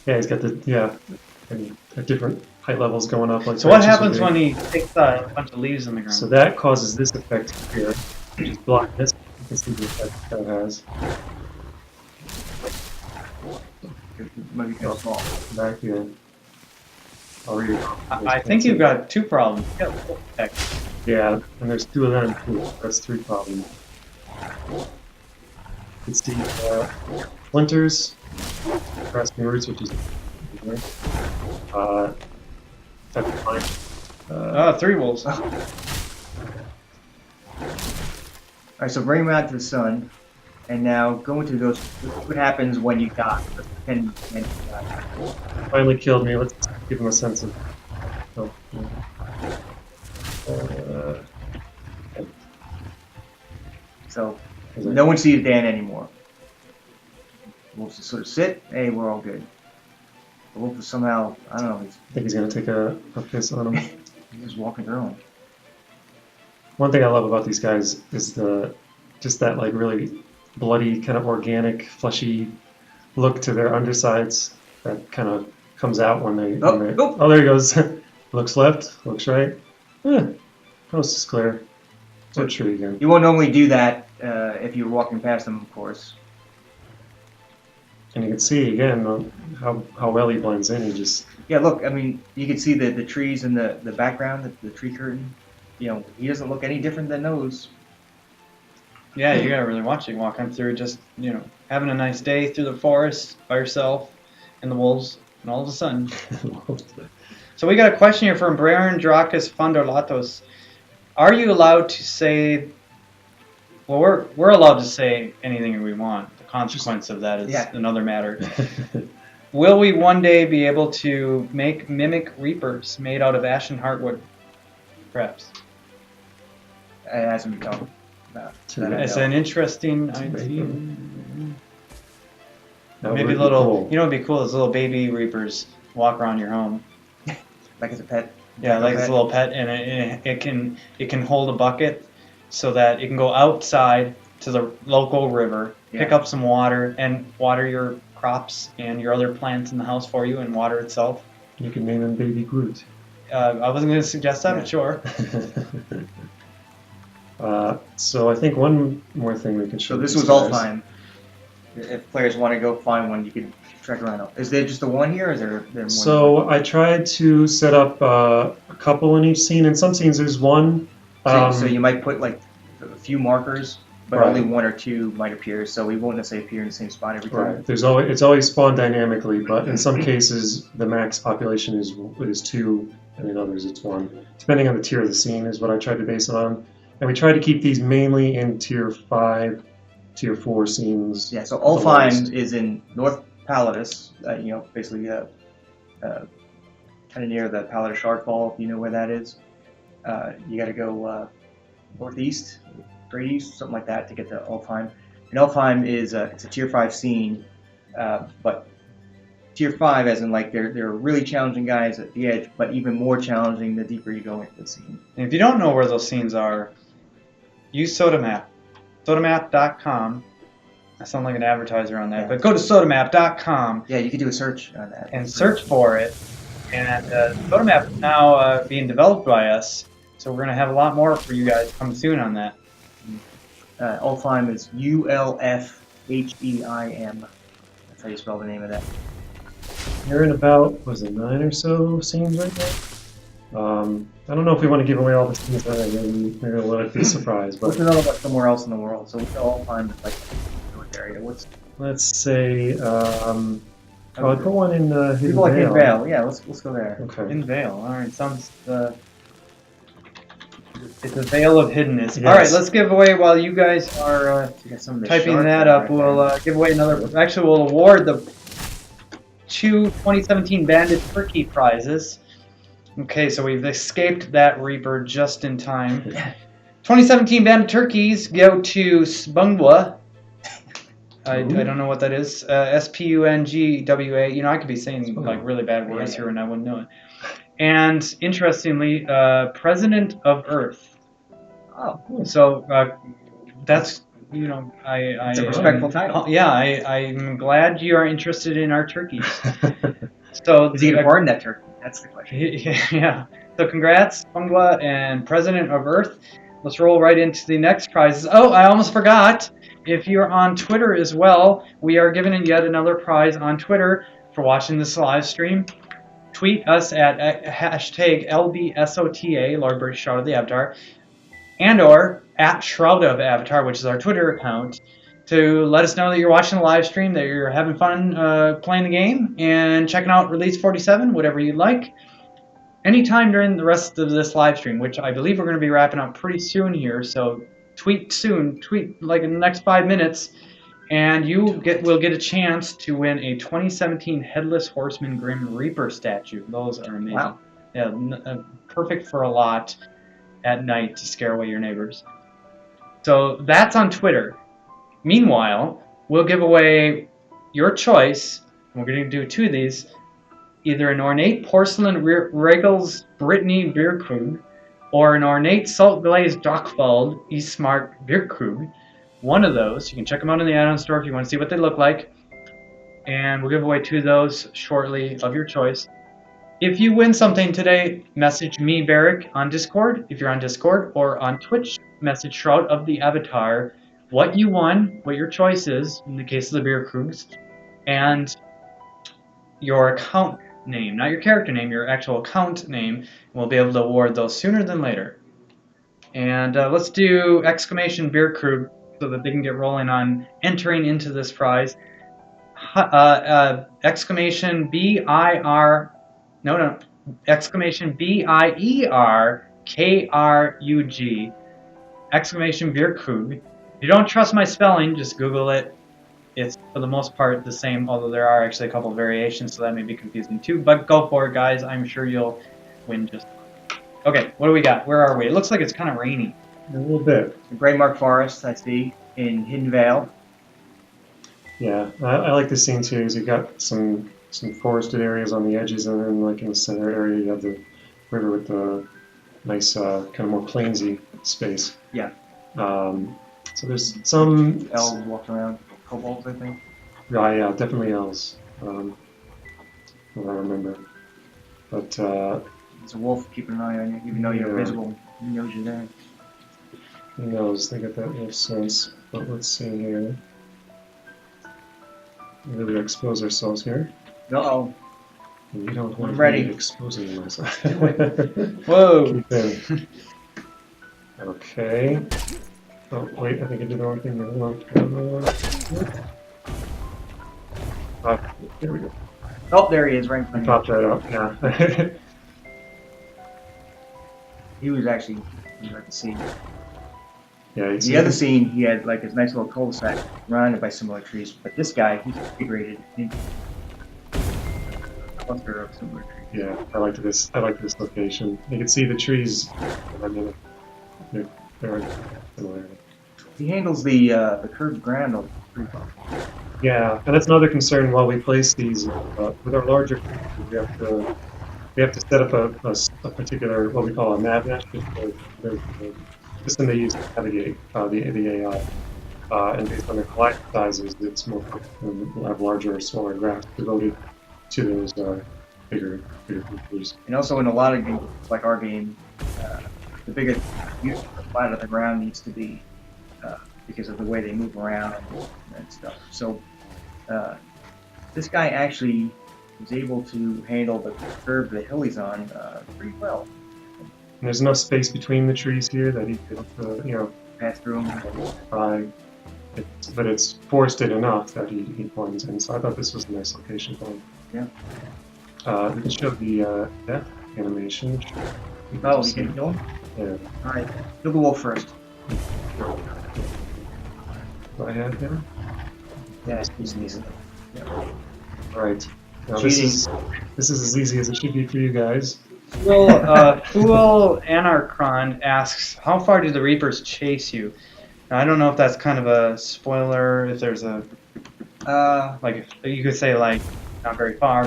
E: yeah, he's got and at different height levels going up. Like
B: So what
E: branches
B: happens
E: would
B: when
E: be.
B: he takes a bunch of leaves in the ground?
E: So that causes this effect here, which is blackness. You can see the effect that has.
F: Maybe kind of small.
E: Back in. I'll read it.
B: I think you've got two problems. You got wolf effect.
E: Yeah, and there's two of them too. That's three problems. You can see splinters, grasping roots, which is type of pine.
B: Three wolves.
F: Alright, so bring him out to the sun, and now go into those. What happens when you die? And you die.
E: Finally killed me. Let's give him a sense of. Oh, yeah.
F: So no one sees Dan anymore. The wolves just sort of sit. Hey, we're all good. The wolf is somehow, I don't know,
E: I think he's gonna take a piss on him.
F: he's just walking through him.
E: One thing I love about these guys is just that like really bloody, kind of organic, fleshy look to their undersides that kind of comes out when they.
F: Oh,
E: when they
F: nope.
E: Oh, there he goes. Looks left, looks right. Coast is clear. So tree again.
F: You won't normally do that if you're walking past them, of course.
E: And you can see again how well he blends in. He just
F: Yeah, look, I mean, you can see the trees in the background, the tree curtain. You know, he doesn't look any different than those.
B: Yeah, you gotta really watch it walking through, just, having a nice day through the forest by yourself and the wolves, and all of a sudden. So we got a question here from Baron Drakus Fondolatos. Are you allowed to say, well, we're allowed to say anything we want. The consequence of that is another matter. Will we one day be able to make mimic reapers made out of ashen heartwood? Perhaps.
F: It hasn't become.
B: It's an interesting idea.
E: That
B: Maybe
E: would be
B: little,
E: cool.
B: it'd be cool as little baby reapers walk around your home.
F: Like it's a pet.
B: Yeah, like it's a little pet, and it can hold a bucket so that it can go outside to the local river, pick
F: Yeah.
B: up some water, and water your crops and your other plants in the house for you, and water itself.
E: You can name him Baby Groot.
B: I wasn't going to suggest that,
F: Yeah.
B: but sure.
E: So I think one more thing we can show.
F: So this
E: these
F: was all
E: guys.
F: time. If players want to go find one, you can track around. Is there just the one here, or is there more?
E: So I tried to set up a couple in each scene. In some scenes, there's one.
F: So you might put like a few markers, but
E: Right.
F: only one or two might appear. So we won't necessarily appear in the same spot every time.
E: Right. It's always spawned dynamically, but in some cases the max population is 2, and in others it's 1. Depending on the tier of the scene is what I tried to base it on. And we tried to keep these mainly in tier 5, tier 4 scenes.
F: Yeah. So
E: the
F: Alfheim
E: lowest.
F: is in North Palatus. Basically, kind of near the Palatus Shardfall. If you know where that is, you got to go northeast, great east, something like that, to get to Alfheim. And Alfheim is it's a tier 5 scene, but tier 5 as in like they're really challenging guys at the edge, but even more challenging the deeper you go into the scene.
B: And if you don't know where those scenes are, use SodaMap. SodaMap.com. I sound like an advertiser on that,
F: Yeah.
B: but go to SodaMap.com
F: Yeah, you could do a search on that.
B: and search for it. And SodaMap is now being developed by us, so we're going to have a lot more for you guys coming soon on that.
F: Alfheim is ULFHEIM. That's how you spell the name of that.
E: You're in about, was it 9 or so scenes right now? I don't know if we want to give away all the scenes that maybe we'll let it be a surprise,
F: What's
E: but
F: another one somewhere else in the world? So Alfheim is like North area. What's
E: let's say I'll put one in Hidden
F: people like
E: Vale.
F: in Vale? Yeah, let's go there.
E: Okay.
B: In Vale. All right, sounds. It's a veil of hiddenness.
E: Yes.
B: All right, let's give away while you guys are
F: You got some of the
B: typing
F: shark
B: that
F: there
B: up.
F: right
B: We'll
F: there.
B: give away another. Actually, we'll award the 2 2017 Bandit Turkey prizes. Okay, so we've escaped that Reaper just in time. 2017 Bandit Turkeys go to Spungwa. I don't know what that is. Spungwa. You know, I could be saying like really bad words here and I wouldn't know it. And interestingly, President of Earth.
F: Oh,
B: So that's, you know,
F: it's a respectful title.
B: Yeah, I'm glad you are interested in our turkeys. So
F: Is he gonna burn that turkey? That's the question.
B: yeah. So congrats, Spungwa and President of Earth. Let's roll right into the next prizes. Oh, I almost forgot. If you're on Twitter as well, we are giving yet another prize on Twitter for watching this live stream. Tweet us at hashtag LBSOTA, Lord British Shroud of the Avatar, and or at Shroud of Avatar, which is our Twitter account, to let us know that you're watching the live stream, that you're having fun playing the game, and checking out Release 47, whatever you'd like. Anytime during the rest of this live stream, which I believe we're going to be wrapping up pretty soon here, so tweet soon, tweet like in the next 5 minutes, and will get a chance to win a 2017 Headless Horseman Grim Reaper statue. Those are amazing.
F: Wow.
B: Yeah, perfect for a lot at night to scare away your neighbors. So that's on Twitter. Meanwhile, we'll give away your choice. We're going to do 2 of these. Either an ornate porcelain Regals Brittany Bierkrug or an ornate salt glazed Dockfald Eastmark Bierkrug. One of those. You can check them out in the add-on store if you want to see what they look like. And we'll give away 2 of those shortly of your choice. If you win something today, message me, Barrick, on Discord, if you're on Discord, or on Twitch, message Shroud of the Avatar what you won, what your choice is, in the case of the Beer Krugs, and your account name, not your character name, your actual account name. We'll be able to award those sooner than later. And let's do exclamation Beer Krug so that they can get rolling on entering into this prize. Exclamation B-I-R... No. Exclamation B-I-E-R-K-R-U-G. Exclamation Bierkrug. If you don't trust my spelling, just Google it. It's for the most part the same, although there are actually a couple of variations, so that may be confusing too. But go for it, guys. I'm sure you'll win just fine. Okay, what do we got? Where are we? It looks like it's kind of rainy.
E: A little bit.
F: The Greymark Forest, I see, in Hidden Vale.
E: Yeah, I like the scene too. Because you've got some forested areas on the edges, and then like in the center area, you have the river with the nice kind of more plainsy space.
F: Yeah.
E: So there's some
F: Elves walking around, kobolds, I think.
E: Yeah, definitely elves. What I remember. But
F: There's a wolf keeping an eye on you, even though you're
E: Yeah.
F: invisible. He knows you're there.
E: who knows? They get that makes sense. But let's see here. Really expose ourselves here.
F: Uh-oh.
E: We don't want
F: I'm
E: to
F: ready.
E: be exposing myself.
B: Whoa!
E: Keep in. Okay. Oh wait, I think I did the wrong thing. There we go.
F: Oh, there he is, right in
E: I
F: front of
E: popped that up. Yeah.
F: you. He was actually, you like to see.
E: Yeah.
F: The other scene, he had like his nice little cul-de-sac surrounded by similar trees. But this guy, he's integrated into a cluster of similar trees.
E: Yeah, I liked this. I liked this location. You can see the trees. I mean, they're similar.
F: He handles the curved ground pretty well.
E: Yeah, and that's another concern while we place these with our larger creatures, we have to set up a particular what we call a nav mesh, the system they use to navigate the AI, and based on their collider sizes, it's more we'll have larger or smaller graphs devoted to those bigger creatures.
F: And also in a lot of games, like our game, the bigger the flat of the ground needs to be because of the way they move around and stuff. So this guy actually was able to handle the curve the hill he's on pretty well.
E: And there's enough space between the trees here that he could,
F: Pass through them.
E: but it's forested enough that he blends in. So I thought this was a nice location for him.
F: Yeah.
E: We can show the death animation.
F: Oh, you can kill him?
E: Yeah.
F: Alright, kill the wolf first.
E: Go ahead there.
F: Yeah, he's decent.
E: Right. Now
F: Cheating.
E: this is as easy as it should be for you guys.
B: Fool Anarchron asks, how far do the Reapers chase you? Now, I don't know if that's kind of a spoiler, if there's a, like, if you could say, like, not very far,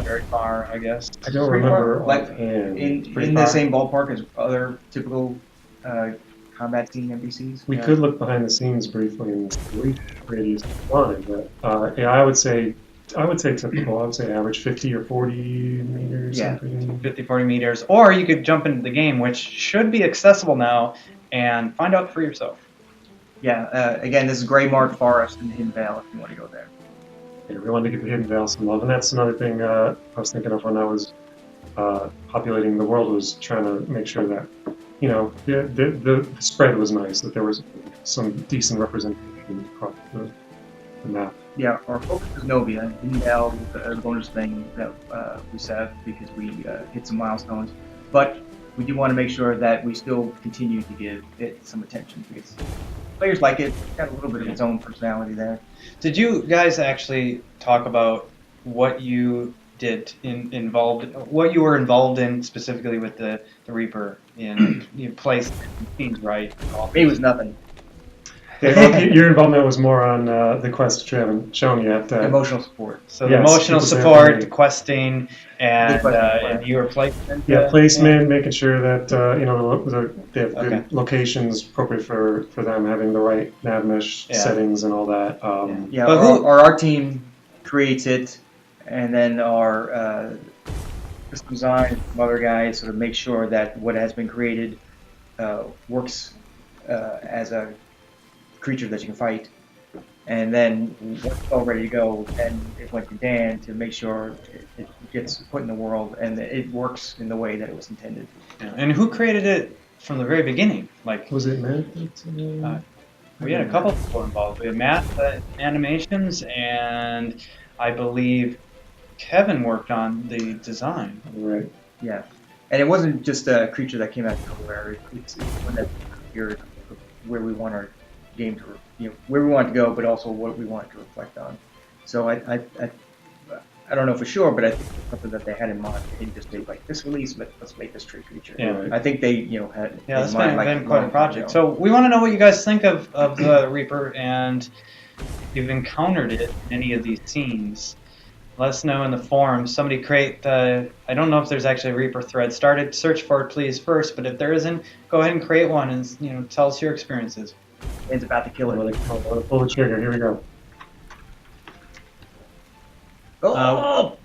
B: I guess.
E: I don't
F: Pretty
E: remember
F: far, like,
E: offhand.
F: in the same ballpark as other typical combat scene NPCs.
E: We could look behind the scenes briefly and reach radius line, but yeah, I would say typical. I would say average 50 or 40 meters.
F: Yeah.
E: Something.
B: 50, 40 meters. Or you could jump into the game, which should be accessible now, and find out for yourself.
F: Yeah, again, this is Grey Mark Forest in Hidden Vale if you want to go there.
E: Yeah, we wanted to give the Hidden Vale some love, and that's another thing I was thinking of when I was populating the world, was trying to make sure that, the spread was nice, that there was some decent representation across the map.
F: Yeah, our focus is Novia. Hidden Vale was a bonus thing that we set up because we hit some milestones. But we do want to make sure that we still continue to give it some attention because players like it. It's got a little bit of its own personality there.
B: Did you guys actually talk about what you did what you were involved in specifically with the Reaper in you placed scenes, right?
F: Me was nothing.
E: Yeah, well, your involvement was more on the quest, which you haven't shown yet.
F: Emotional support.
B: So
E: Yes,
B: the emotional
E: it was
B: support,
E: everything.
B: the questing, and
F: questing.
B: you were placement.
E: Yeah, placement, making sure that they have good
B: Okay.
E: locations appropriate for them, having the right nav mesh
B: Yeah.
E: settings and all that.
F: Yeah,
B: But
F: our art team creates it, and then our system design and some other guys sort of make sure that what has been created works as a creature that you can fight. And then once it's all ready to go, then it went to Dan to make sure it gets put in the world and that it works in the way that it was intended.
B: And who created it from the very beginning? Like,
E: Was it Matt?
B: we had a couple people involved. We had Matt animations, and I believe Kevin worked on the design.
E: Right.
F: Yeah. And it wasn't just a creature that came out of nowhere. It's one that appeared where we want our game to, where we want it to go, but also what we want it to reflect on. So I don't know for sure, but I think it's something that they had in mind. They didn't just say like this release, let's make this tree creature.
B: Yeah.
E: Right.
F: I think they had
B: Yeah, that's
F: in mind,
B: been quite a
F: long
B: project.
F: ago.
B: So we want to know what you guys think of the Reaper, and if you've encountered it in any of these scenes. Let us know in the forums. Somebody create the, I don't know if there's actually a Reaper thread started. Search for it, please, first. But if there isn't, go ahead and create one and tell us your experiences.
F: Dan's about to kill
E: I'm
F: it.
E: gonna pull the trigger. Here we go.
F: Oh!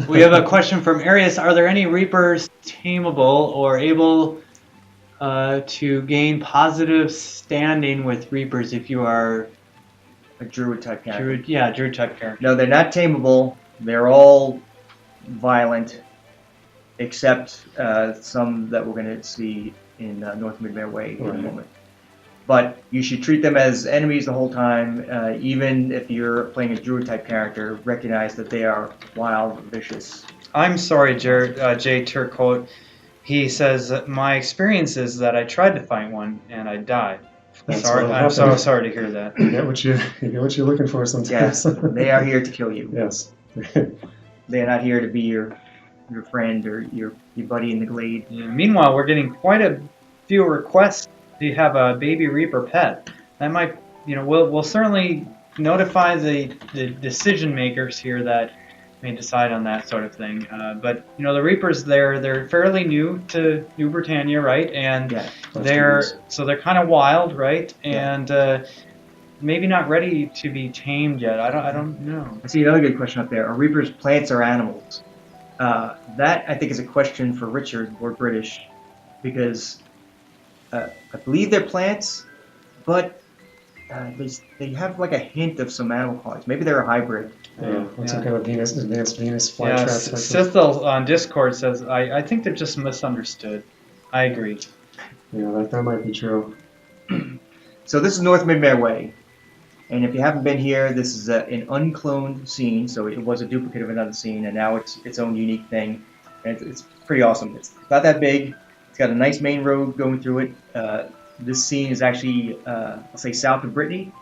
B: We have a question from Arius. Are there any Reapers tameable or able to gain positive standing with Reapers if you are
F: A druid type character.
B: Druid type character?
F: No, they're not tameable. They're all violent, except some that we're going to see in North Midmare Way in a moment. But you should treat them as enemies the whole time. Even if you're playing a druid type character, recognize that they are wild, vicious.
B: I'm sorry, Jay Turcotte. He says, my experience is that I tried to fight one and I died.
E: That's
B: Sorry,
E: what'll
B: I'm so
E: happen.
B: sorry to hear that.
E: You get what you're looking for sometimes.
F: Yes, they are here to kill you.
E: Yes.
F: They are not here to be your friend or your buddy in the glade.
B: Yeah, meanwhile, we're getting quite a few requests to have a baby Reaper pet. That might, we'll certainly notify the decision makers here that may decide on that sort of thing. But the Reapers, they're fairly new to New Britannia, right? And
F: Yeah.
B: they're kind of wild, right?
F: Yeah.
B: And maybe not ready to be tamed yet. I don't know.
F: I see another good question up there. Are Reapers plants or animals? That, I think, is a question for Richard, Lord British, because I believe they're plants, but they have like a hint of some animal qualities. Maybe they're a hybrid.
E: Yeah, some kind of advanced Venus flytrap.
B: Yeah,
E: type of-
B: Sithel on Discord says, I think they're just misunderstood. I agree.
E: Yeah, that might be true.
F: So this is North Midmare Way. And if you haven't been here, this is an uncloned scene, so it was a duplicate of another scene, and now it's its own unique thing. And it's pretty awesome. It's not that big. It's got a nice main road going through it. This scene is actually, I'll say, south of Brittany.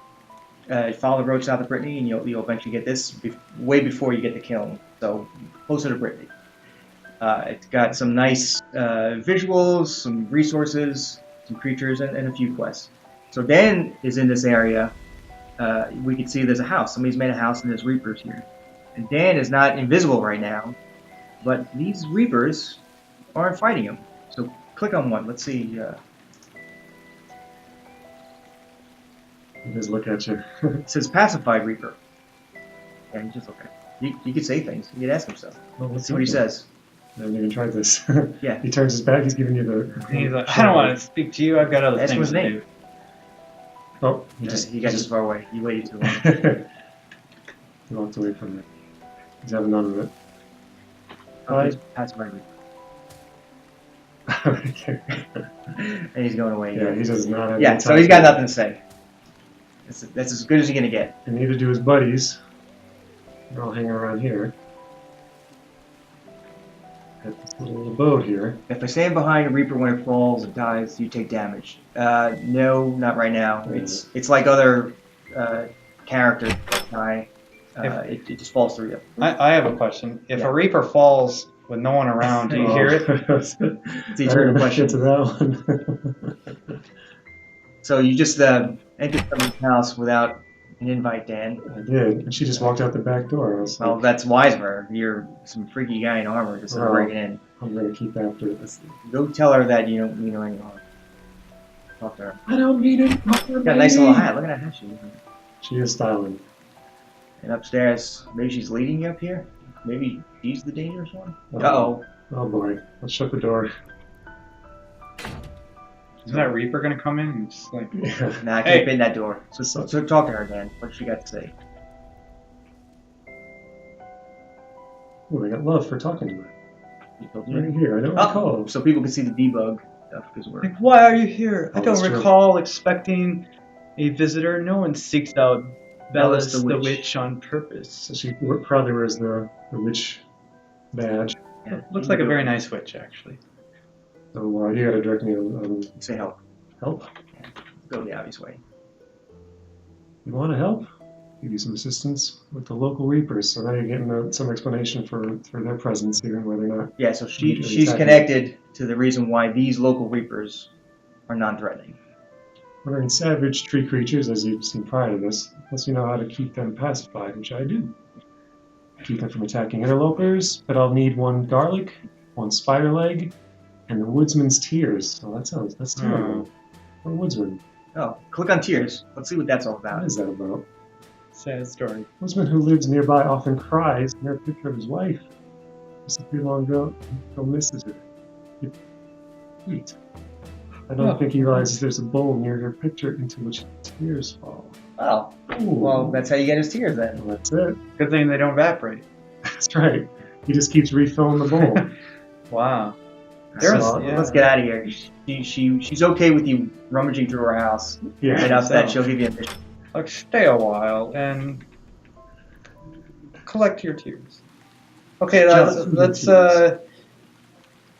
F: Follow the road south of Brittany, and you'll eventually get this way before you get the kiln, so closer to Brittany. It's got some nice visuals, some resources, some creatures, and a few quests. So Dan is in this area. We can see there's a house. Somebody's made a house, and there's Reapers here. And Dan is not invisible right now, but these Reapers aren't fighting him. So click on one. Let's see.
E: Just look at you.
F: It says pacified Reaper. Yeah, you just look at it. You could say things. You could ask him stuff.
E: Well,
F: Let's see what he says.
E: I haven't even tried this.
F: Yeah.
E: He turns his back. He's giving you the.
B: And he's like, I don't want to speak to you. I've got other
F: Ask him
B: things
F: his
B: to
F: name.
B: do.
E: Oh,
F: He got too far away. You waited too long.
E: He walked away from it. He's having none of it.
F: Oh, pacified Reaper.
E: Okay.
F: And he's going away.
E: Yeah, he does not have
F: Yeah,
E: any
F: so
E: time
F: he's got
E: for-
F: nothing to say. That's as good as you're gonna get.
E: And neither do his buddies. They're all hanging around here. At this little abode here.
F: If I stand behind a Reaper when it falls and dies, you take damage. No, not right now. It's like other characters die. It just falls through you.
B: I have a question. If
F: Yeah.
B: a Reaper falls with no one around, do you hear it?
F: It's
E: I
F: a eternal
E: didn't
F: question.
E: get to that one.
F: So you just entered someone's house without an invite, Dan.
E: I did. And she just walked out the back door. I was
F: Well,
E: like,
F: that's wise of her. You're some freaky guy in armor just
E: Well,
F: breaking in.
E: I'm going to keep after it.
F: Go tell her that you don't mean her any harm. Talk to her.
E: I don't need it.
F: Got a nice little hat. Look at that hat she's wearing.
E: She is styling.
F: And upstairs, maybe she's leading you up here? Maybe she's the dangerous one? Uh-oh.
E: Oh boy. Let's shut the door.
B: Is that Reaper gonna come in and just like?
E: Yeah.
F: Nah, I can't
B: Hey.
F: fit in that door. So talk to her, Dan. What she got to say?
E: Ooh, I got love for talking to her.
F: Yeah.
E: Right here. I don't
F: Oh,
E: recall.
F: so people can see the debug stuff because we're...
B: Like, why are you here? I
E: Oh,
B: don't
E: that's true.
B: recall expecting a visitor. No one seeks out Bellis
F: Bellis
B: the
F: the
B: witch on purpose.
E: So she probably wears the witch badge.
F: Yeah.
B: Looks like a very nice witch, actually.
E: So you got to direct me on
F: Say help.
E: help.
F: Go the obvious way.
E: You want to help? Give you some assistance with the local Reapers. So now you're getting some explanation for their presence here and whether or not.
F: Yeah, so
E: Immediately
F: she's
E: attacking.
F: connected to the reason why these local Reapers are non-threatening.
E: We're in savage tree creatures, as you've seen prior to this, unless you know how to keep them pacified, which I do. Keep them from attacking interlopers, but I'll need one garlic, one spider leg, and the woodsman's tears. Oh, that's terrible. We're woodsmen.
F: Oh, click on tiers. Let's see what that's all
E: What
F: about.
E: is that about?
B: Sad story.
E: A husband who lives nearby often cries near a picture of his wife. Disappeared long ago. Still misses her. Sweet. I don't think he realizes there's a bowl near her picture into which tears fall.
F: Oh,
E: Ooh.
F: well, that's how you get his tiers then.
E: Well, that's it.
B: Good thing they don't evaporate.
E: That's right. He just keeps refilling the bowl.
B: Wow.
F: So,
B: yeah.
F: let's get out of here. She's okay with you rummaging through her house
E: Yeah.
F: enough that
B: so-
F: she'll give you a mission.
B: Like, stay a while and collect your tears. Okay,
E: Just
B: let's
E: tears.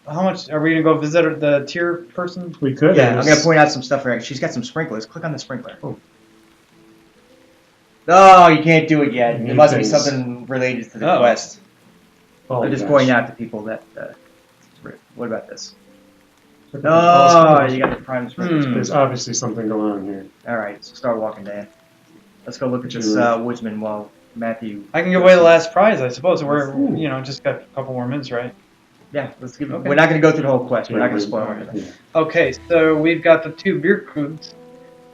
B: how much are we gonna go visit the tier person?
E: We could.
F: Yeah, I'm
E: There's-
F: gonna point out some stuff for her. She's got some sprinklers. Click on the sprinkler.
E: Oh.
F: Oh, you can't do it yet.
E: New
F: It must be
E: things.
F: something related to the
B: Oh.
F: quest.
E: Oh,
F: I'm just
E: gosh.
F: pointing out to people that. What about this?
E: Check
F: Oh,
E: out the
F: you got the prime sprinklers.
E: There's obviously something going on here.
F: All right, so start walking, Dan. Let's go look at this
E: Sure.
F: woodsman while Matthew.
B: I can give away the last prize, I suppose. We're
E: Ooh.
B: just got a couple more minutes, right?
F: Yeah, let's give.
B: Okay.
F: We're not going to go through the whole quest. We're not going to
E: Yeah,
F: spoil anything.
E: yeah.
B: Okay, so we've got the 2 beer crews.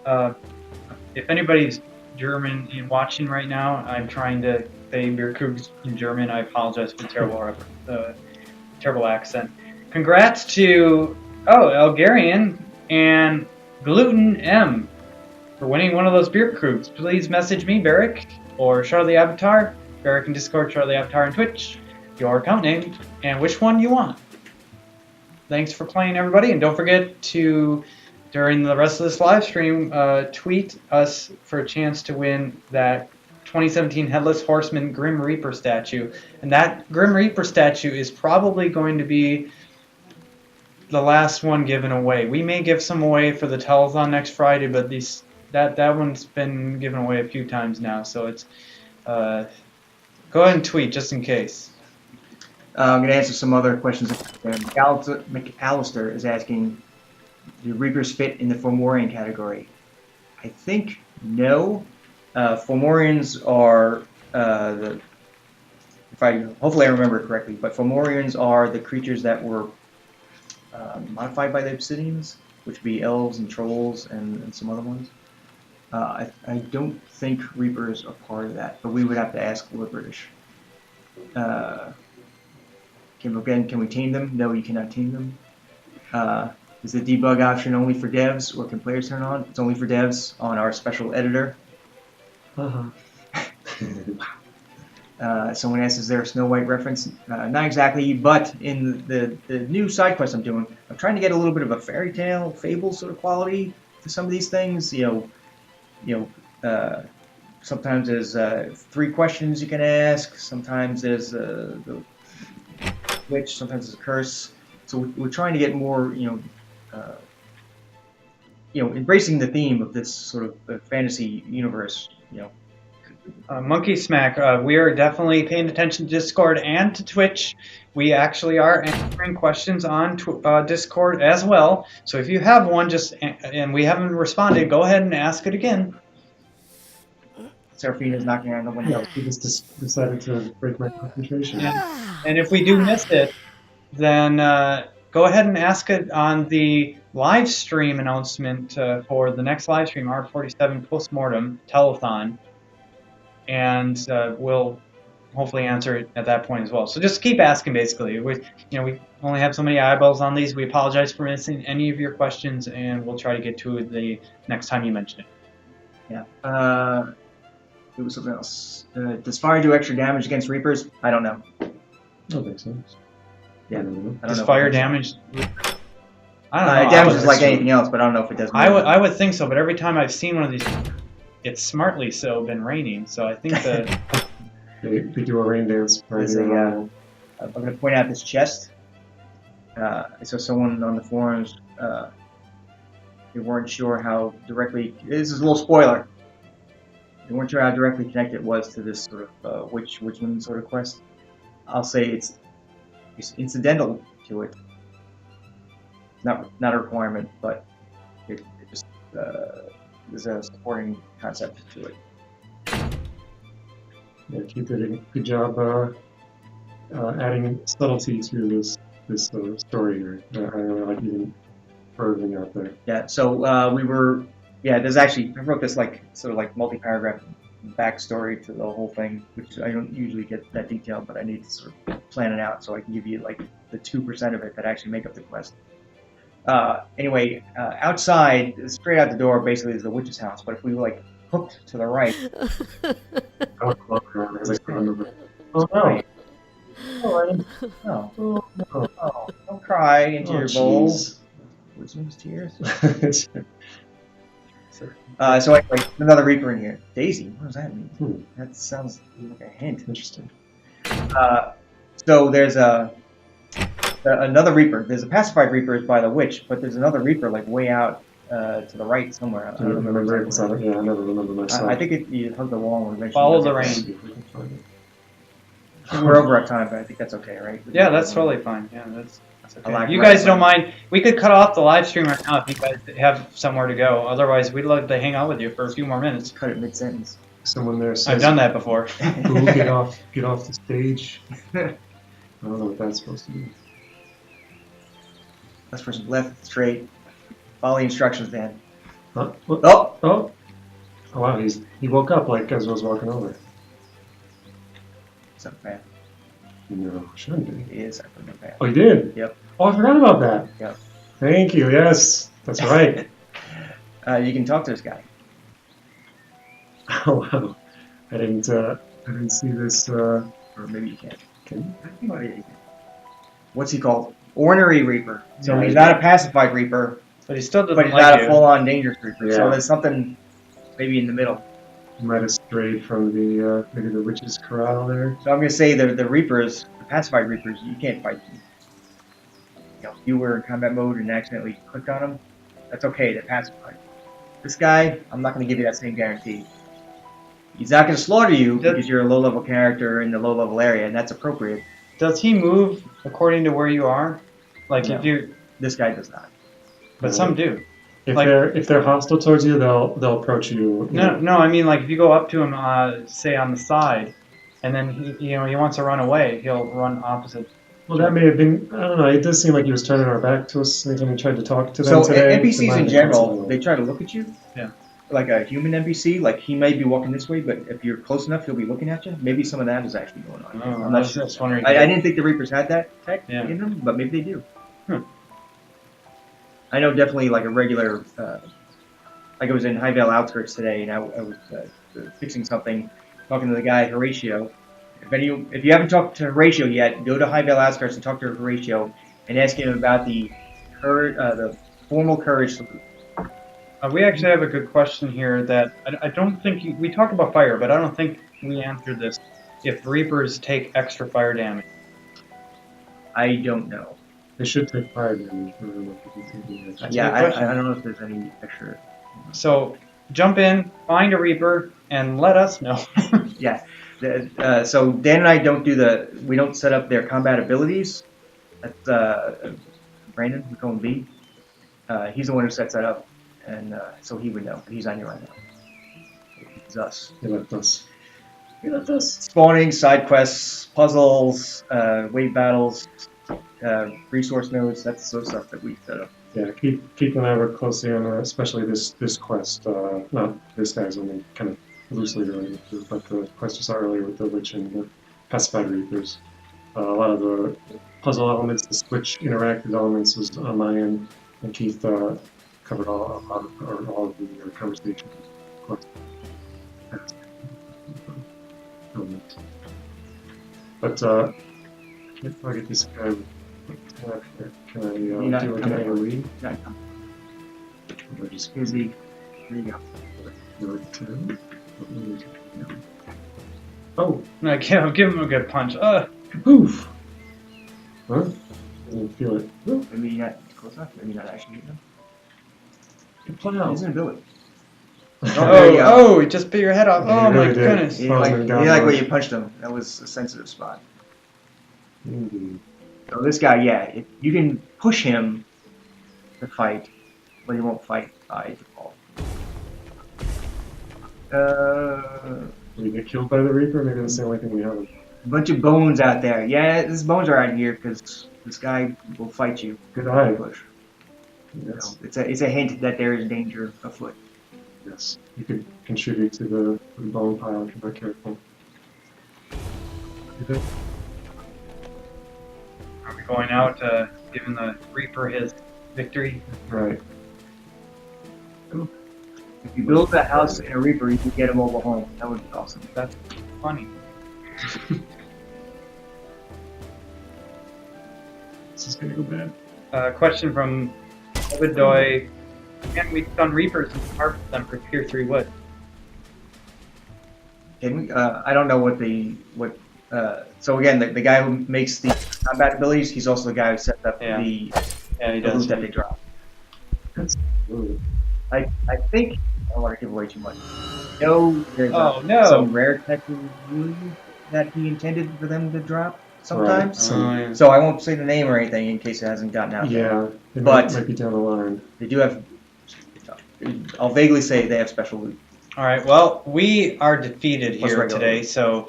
B: If anybody's German and watching right now, I'm trying to say beer crews in German. I apologize for the terrible accent. Congrats to Algarian and Gluten M for winning one of those beer crews. Please message me, Barrick, or Charlie Avatar. Barrick in Discord, Charlie Avatar on Twitch. Your account name and which one you want. Thanks for playing, everybody, and don't forget to, during the rest of this live stream, tweet us for a chance to win that 2017 Headless Horseman Grim Reaper statue. And that Grim Reaper statue is probably going to be the last one given away. We may give some away for the telethon next Friday, but that one's been given away a few times now, so it's go ahead and tweet just in case.
F: I'm going to answer some other questions. McAllister is asking, do Reapers fit in the Fomorian category? I think no. Fomorians are hopefully I remember it correctly, but Fomorians are the creatures that were modified by the Obsidians, which would be elves and trolls and some other ones. I don't think Reapers are part of that, but we would have to ask the British. Can we tame them? No, you cannot tame them. Is the debug option only for devs, or can players turn on? It's only for devs on our special editor.
E: Uh-huh.
F: Someone asks, is there a Snow White reference? Not exactly, but in the new side quest I'm doing, I'm trying to get a little bit of a fairy tale, fable sort of quality to some of these things. Sometimes there's 3 questions you can ask. Sometimes there's the witch. Sometimes there's a curse. So we're trying to get more, embracing the theme of this sort of fantasy universe.
B: Monkey Smack, we are definitely paying attention to Discord and to Twitch. We actually are answering questions on Discord as well. So if you have one, and we haven't responded, go ahead and ask it again.
F: Seraphina's knocking on the window.
E: He just decided to break my concentration.
B: And if we do miss it, then go ahead and ask it on the live stream announcement for the next live stream, R47 Postmortem Telethon. And we'll hopefully answer it at that point as well. So just keep asking, basically. We only have so many eyeballs on these. We apologize for missing any of your questions, and we'll try to get to it the next time you mention it.
F: Yeah. It was something else. Does fire do extra damage against Reapers? I don't know.
E: I don't think so.
F: Yeah.
E: I don't know.
B: Does fire damage? I don't know.
F: It damages like anything else, but I don't know if it does.
B: I would think so, but every time I've seen one of these, it's smartly so been raining. So I think that
E: They do a rain dance party.
F: There's I'm going to point out this chest. I saw someone on the forums. They weren't sure how directly. This is a little spoiler. They weren't sure how directly connected it was to this sort of witchman sort of quest. I'll say it's incidental to it. Not a requirement, but it just is a supporting concept to it.
E: Yeah, Keith did a good job adding subtlety to this story here. I don't know, like even furthering out there.
F: Yeah, so we were Yeah, there's actually, I wrote this like sort of like multi-paragraph backstory to the whole thing, which I don't usually get that detailed, but I need to sort of plan it out so I can give you like the 2% of it that actually make up the quest. Anyway, outside, straight out the door, basically is the witch's house. But if we like hooked to the right,
E: I would love that because I can remember. Oh no!
F: right.
E: Oh, I didn't.
F: Oh,
E: Oh no!
F: oh, don't cry into
E: Oh,
F: your bowl.
E: jeez.
F: Wisdom's tears.
E: Interesting.
F: So anyway, another Reaper in here. Daisy, what does that mean? That sounds like a hint. So there's another Reaper. There's a pacified Reaper by the witch, but there's another Reaper like way out to the right somewhere.
E: I don't remember exactly. Yeah, I never remember myself.
F: I think you hug the wall and eventually.
B: Follow the
F: does it.
B: rain.
E: See if we can find it.
F: We're over our time, but I think that's okay, right?
B: Yeah, that's totally fine. Yeah, that's
F: I like
B: okay. You
F: red
B: guys don't
F: wine.
B: mind. We could cut off the live stream right now if you guys have somewhere to go. Otherwise, we'd love to hang out with you for a few more minutes.
F: Cut it mid-sentence.
E: Someone there says,
B: I've done that before.
E: "Boo, get off the stage." I don't know what that's supposed to be.
F: Let's first left, straight. Follow the instructions, Dan.
E: Huh? What?
F: Oh!
E: Oh! Oh wow, he woke up like as I was walking over.
F: It's up bad.
E: No, shouldn't be.
F: It is up bad.
E: Oh, you did?
F: Yep.
E: Oh, I forgot about that.
F: Yep.
E: Thank you. Yes, that's right.
F: You can talk to this guy.
E: Oh wow, I didn't see this.
F: Or maybe you can't.
E: Can you?
F: I think maybe you can. What's he called? Ornery Reaper. So
E: Yeah,
F: he's
E: he
F: not
E: did.
F: a pacified Reaper,
B: But he still doesn't
F: but he's
B: like
F: not a
B: you.
F: full-on dangerous Reaper. So
E: Yeah.
F: there's something maybe in the middle.
E: You might have strayed from the maybe the witch's corral there.
F: So I'm going to say the Reapers, the pacified Reapers, you can't fight them. You know, if you were in combat mode and accidentally clicked on them, that's okay, they're pacified. This guy, I'm not going to give you that same guarantee. He's not going to slaughter you
B: That-
F: because you're a low-level character in the low-level area, and that's appropriate.
B: Does he move according to where you are? Like
F: No.
B: if you,
F: This guy does not.
B: but some do.
E: If
B: Like-
E: they're hostile towards you, they'll approach you.
B: No, I mean like if you go up to him, say on the side, and then he wants to run away, he'll run opposite.
E: Well, that may have been. I don't know. It does seem like he was turning our back to us anytime we tried to talk to them
F: So
E: today.
F: NPCs
E: It might
F: in
E: have
F: general,
E: been
F: they try to look at you.
B: Yeah.
F: Like a human NPC, like he may be walking this way, but if you're close enough, he'll be looking at you. Maybe some of that is actually going on.
B: Oh,
F: I'm not sure.
B: just wondering.
F: I didn't think the Reapers had that tech
B: Yeah.
F: in them, but maybe they do.
B: Hmm.
F: I know definitely like a regular, like I was in Highvale Outskirts today, and I was fixing something, talking to the guy Horatio. If you haven't talked to Horatio yet, go to Highvale Outskirts and talk to Horatio and ask him about the formal courage salute.
B: We actually have a good question here that I don't think we talked about fire, but I don't think we answered this. If Reapers take extra fire damage,
F: I don't know.
E: They should take fire damage. I don't know if you can see that.
B: That's
F: Yeah,
B: a good question.
F: I don't know if there's any extra.
B: So jump in, find a Reaper, and let us know.
F: Yeah. So Dan and I we don't set up their combat abilities. That's Brandon, we call him B. He's the one who sets that up, and so he would know. But he's not here right now. It's us.
E: He left us. He left us.
F: Spawning, side quests, puzzles, wave battles, resource nodes. That's the stuff that we set up.
E: Yeah, keep an eye out closely on especially this quest. Not this guy's only kind of loosely related to, but the quest we saw earlier with the witch and the pacified reapers. A lot of the puzzle elements, the switch interactive elements was on my end, and Keith covered all of the conversation. But I can't forget this guy. Can I
F: You're not
E: do like an
F: coming.
E: AoE?
F: Yeah,
E: Or just
F: here's the. There you go.
E: do it to Oh,
B: No, give him a good punch.
E: poof! Huh? Doesn't feel it. Oof.
F: Maybe you're not close enough. Maybe you're not actually hitting him.
E: Plow.
F: He's an ability.
B: Oh,
F: you go.
B: oh, it just bit your head off.
E: Yeah,
B: Oh
E: you
B: my
E: really did.
B: goodness.
F: He
E: Oh,
F: like,
E: my
F: he
E: God.
F: like where you punched him. That was a sensitive spot.
E: Mm.
F: So this guy, yeah, you can push him to fight, but he won't fight by default.
E: Did we get killed by the Reaper? Maybe that's the only thing we have.
F: A bunch of bones out there. Yeah, there's bones are out here because this guy will fight you.
E: Good eye.
F: Push.
E: Yes.
F: So it's a hint that there is danger afoot.
E: Yes, you could contribute to the bone pile if you're not careful. You did.
B: Are we going out giving the Reaper his victory?
E: Right.
F: If you build a house in a Reaper, you can get a mobile home. That would be awesome.
B: That's funny.
E: This is gonna go bad.
B: Question from Obidoy. Can we stun Reapers and harvest them for tier 3 wood?
F: Can we? I don't know so again, the guy who makes the combat abilities, he's also the guy who sets up
B: Yeah.
F: the
B: He
F: the
B: does.
F: loot that they drop.
E: Ooh.
F: I think I don't want to give away too much. No, there's
B: Oh, no.
F: some rare type of loot that he intended for them to drop sometimes.
E: Right.
B: yeah.
F: So I won't say the name or anything in case it hasn't gotten out yet.
E: Yeah, it
F: But-
E: might be down the line.
F: They do have. I'll vaguely say they have special loot.
B: All right. Well, we are defeated
F: What's
B: here
F: regular?
B: today, so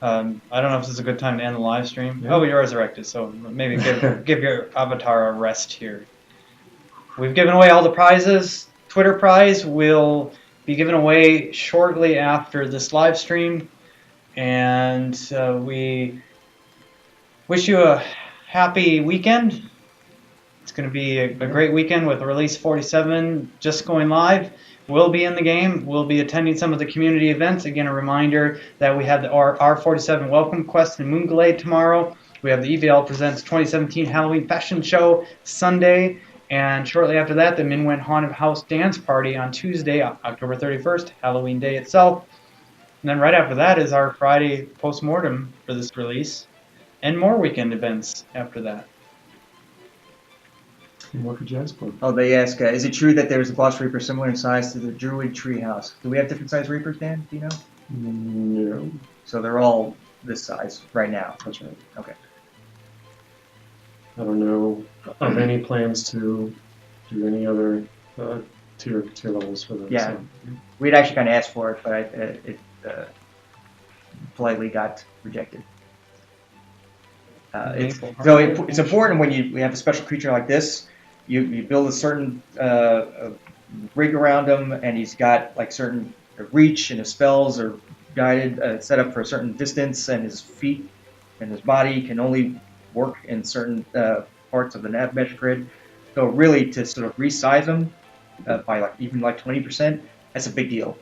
B: I don't know if this is a good time to end the live stream.
E: Yeah.
B: Oh, you're resurrected, so maybe give your avatar a rest here. We've given away all the prizes. Twitter prize will be given away shortly after this live stream, and we wish you a happy weekend. It's going to be a great weekend with Release 47 just going live. We'll be in the game. We'll be attending some of the community events. Again, a reminder that we have our R47 Welcome Quest in Moonglade tomorrow. We have the EVL Presents 2017 Halloween Fashion Show Sunday. And shortly after that, the Minwen Haunted House Dance Party on Tuesday, October 31st, Halloween Day itself. And then right after that is our Friday post-mortem for this release. And more weekend events after that.
E: And what could you ask for?
F: Oh, they ask, is it true that there's a boss Reaper similar in size to the Druid Treehouse? Do we have different size Reapers, Dan? Do you know?
E: No,
F: So they're all this size right now.
E: that's right.
F: Okay.
E: I don't know of any plans to do any other tier levels for them.
F: Yeah.
E: So.
F: We'd actually kind of asked for it, but it politely got rejected. So it's important when we have a special creature like this, you build a certain rig around him, and he's got like certain reach, and his spells are guided, set up for a certain distance, and his feet and his body can only work in certain parts of the nav mesh grid. So really, to sort of resize him by even 20%, that's a big deal.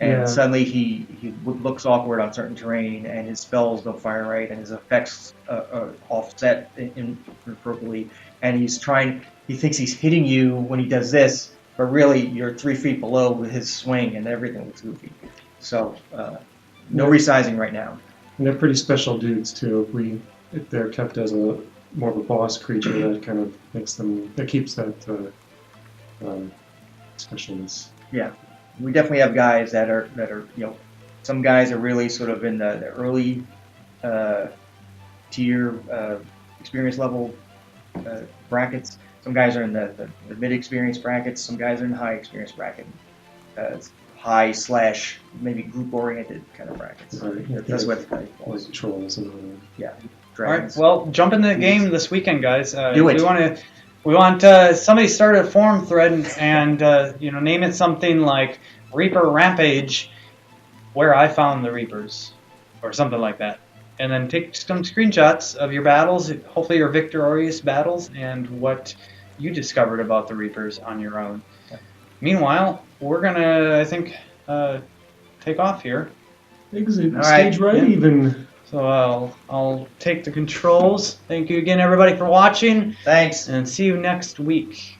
F: And
E: Yeah.
F: suddenly he looks awkward on certain terrain, and his spells don't fire right, and his effects are offset inappropriately. And he thinks he's hitting you when he does this, but really you're 3 feet below with his swing, and everything looks goofy. So no resizing right now.
E: And they're pretty special dudes too. If they're kept as more of a boss creature, that kind of keeps that specialness.
F: Yeah, we definitely have guys that are some guys are really sort of in the early tier experience level brackets. Some guys are in the mid experience brackets. Some guys are in the high experience bracket. High / maybe group oriented kind of brackets.
E: Right. Yeah,
F: That's what it
E: like
F: falls.
E: trolls and all that.
F: Yeah.
B: All right.
F: Dragons.
B: Well, jump in the game this weekend, guys.
F: Do it.
B: We want somebody started a forum thread and name it something like Reaper Rampage, where I found the Reapers, or something like that. And then take some screenshots of your battles, hopefully your victorious battles, and what you discovered about the Reapers on your own.
F: Yeah.
B: Meanwhile, we're gonna, I think, take off here.
E: Exit
F: All
E: stage
F: right.
E: right
B: Yeah.
E: even.
B: So I'll take the controls. Thank you again, everybody, for watching,
F: Thanks.
B: and see you next week.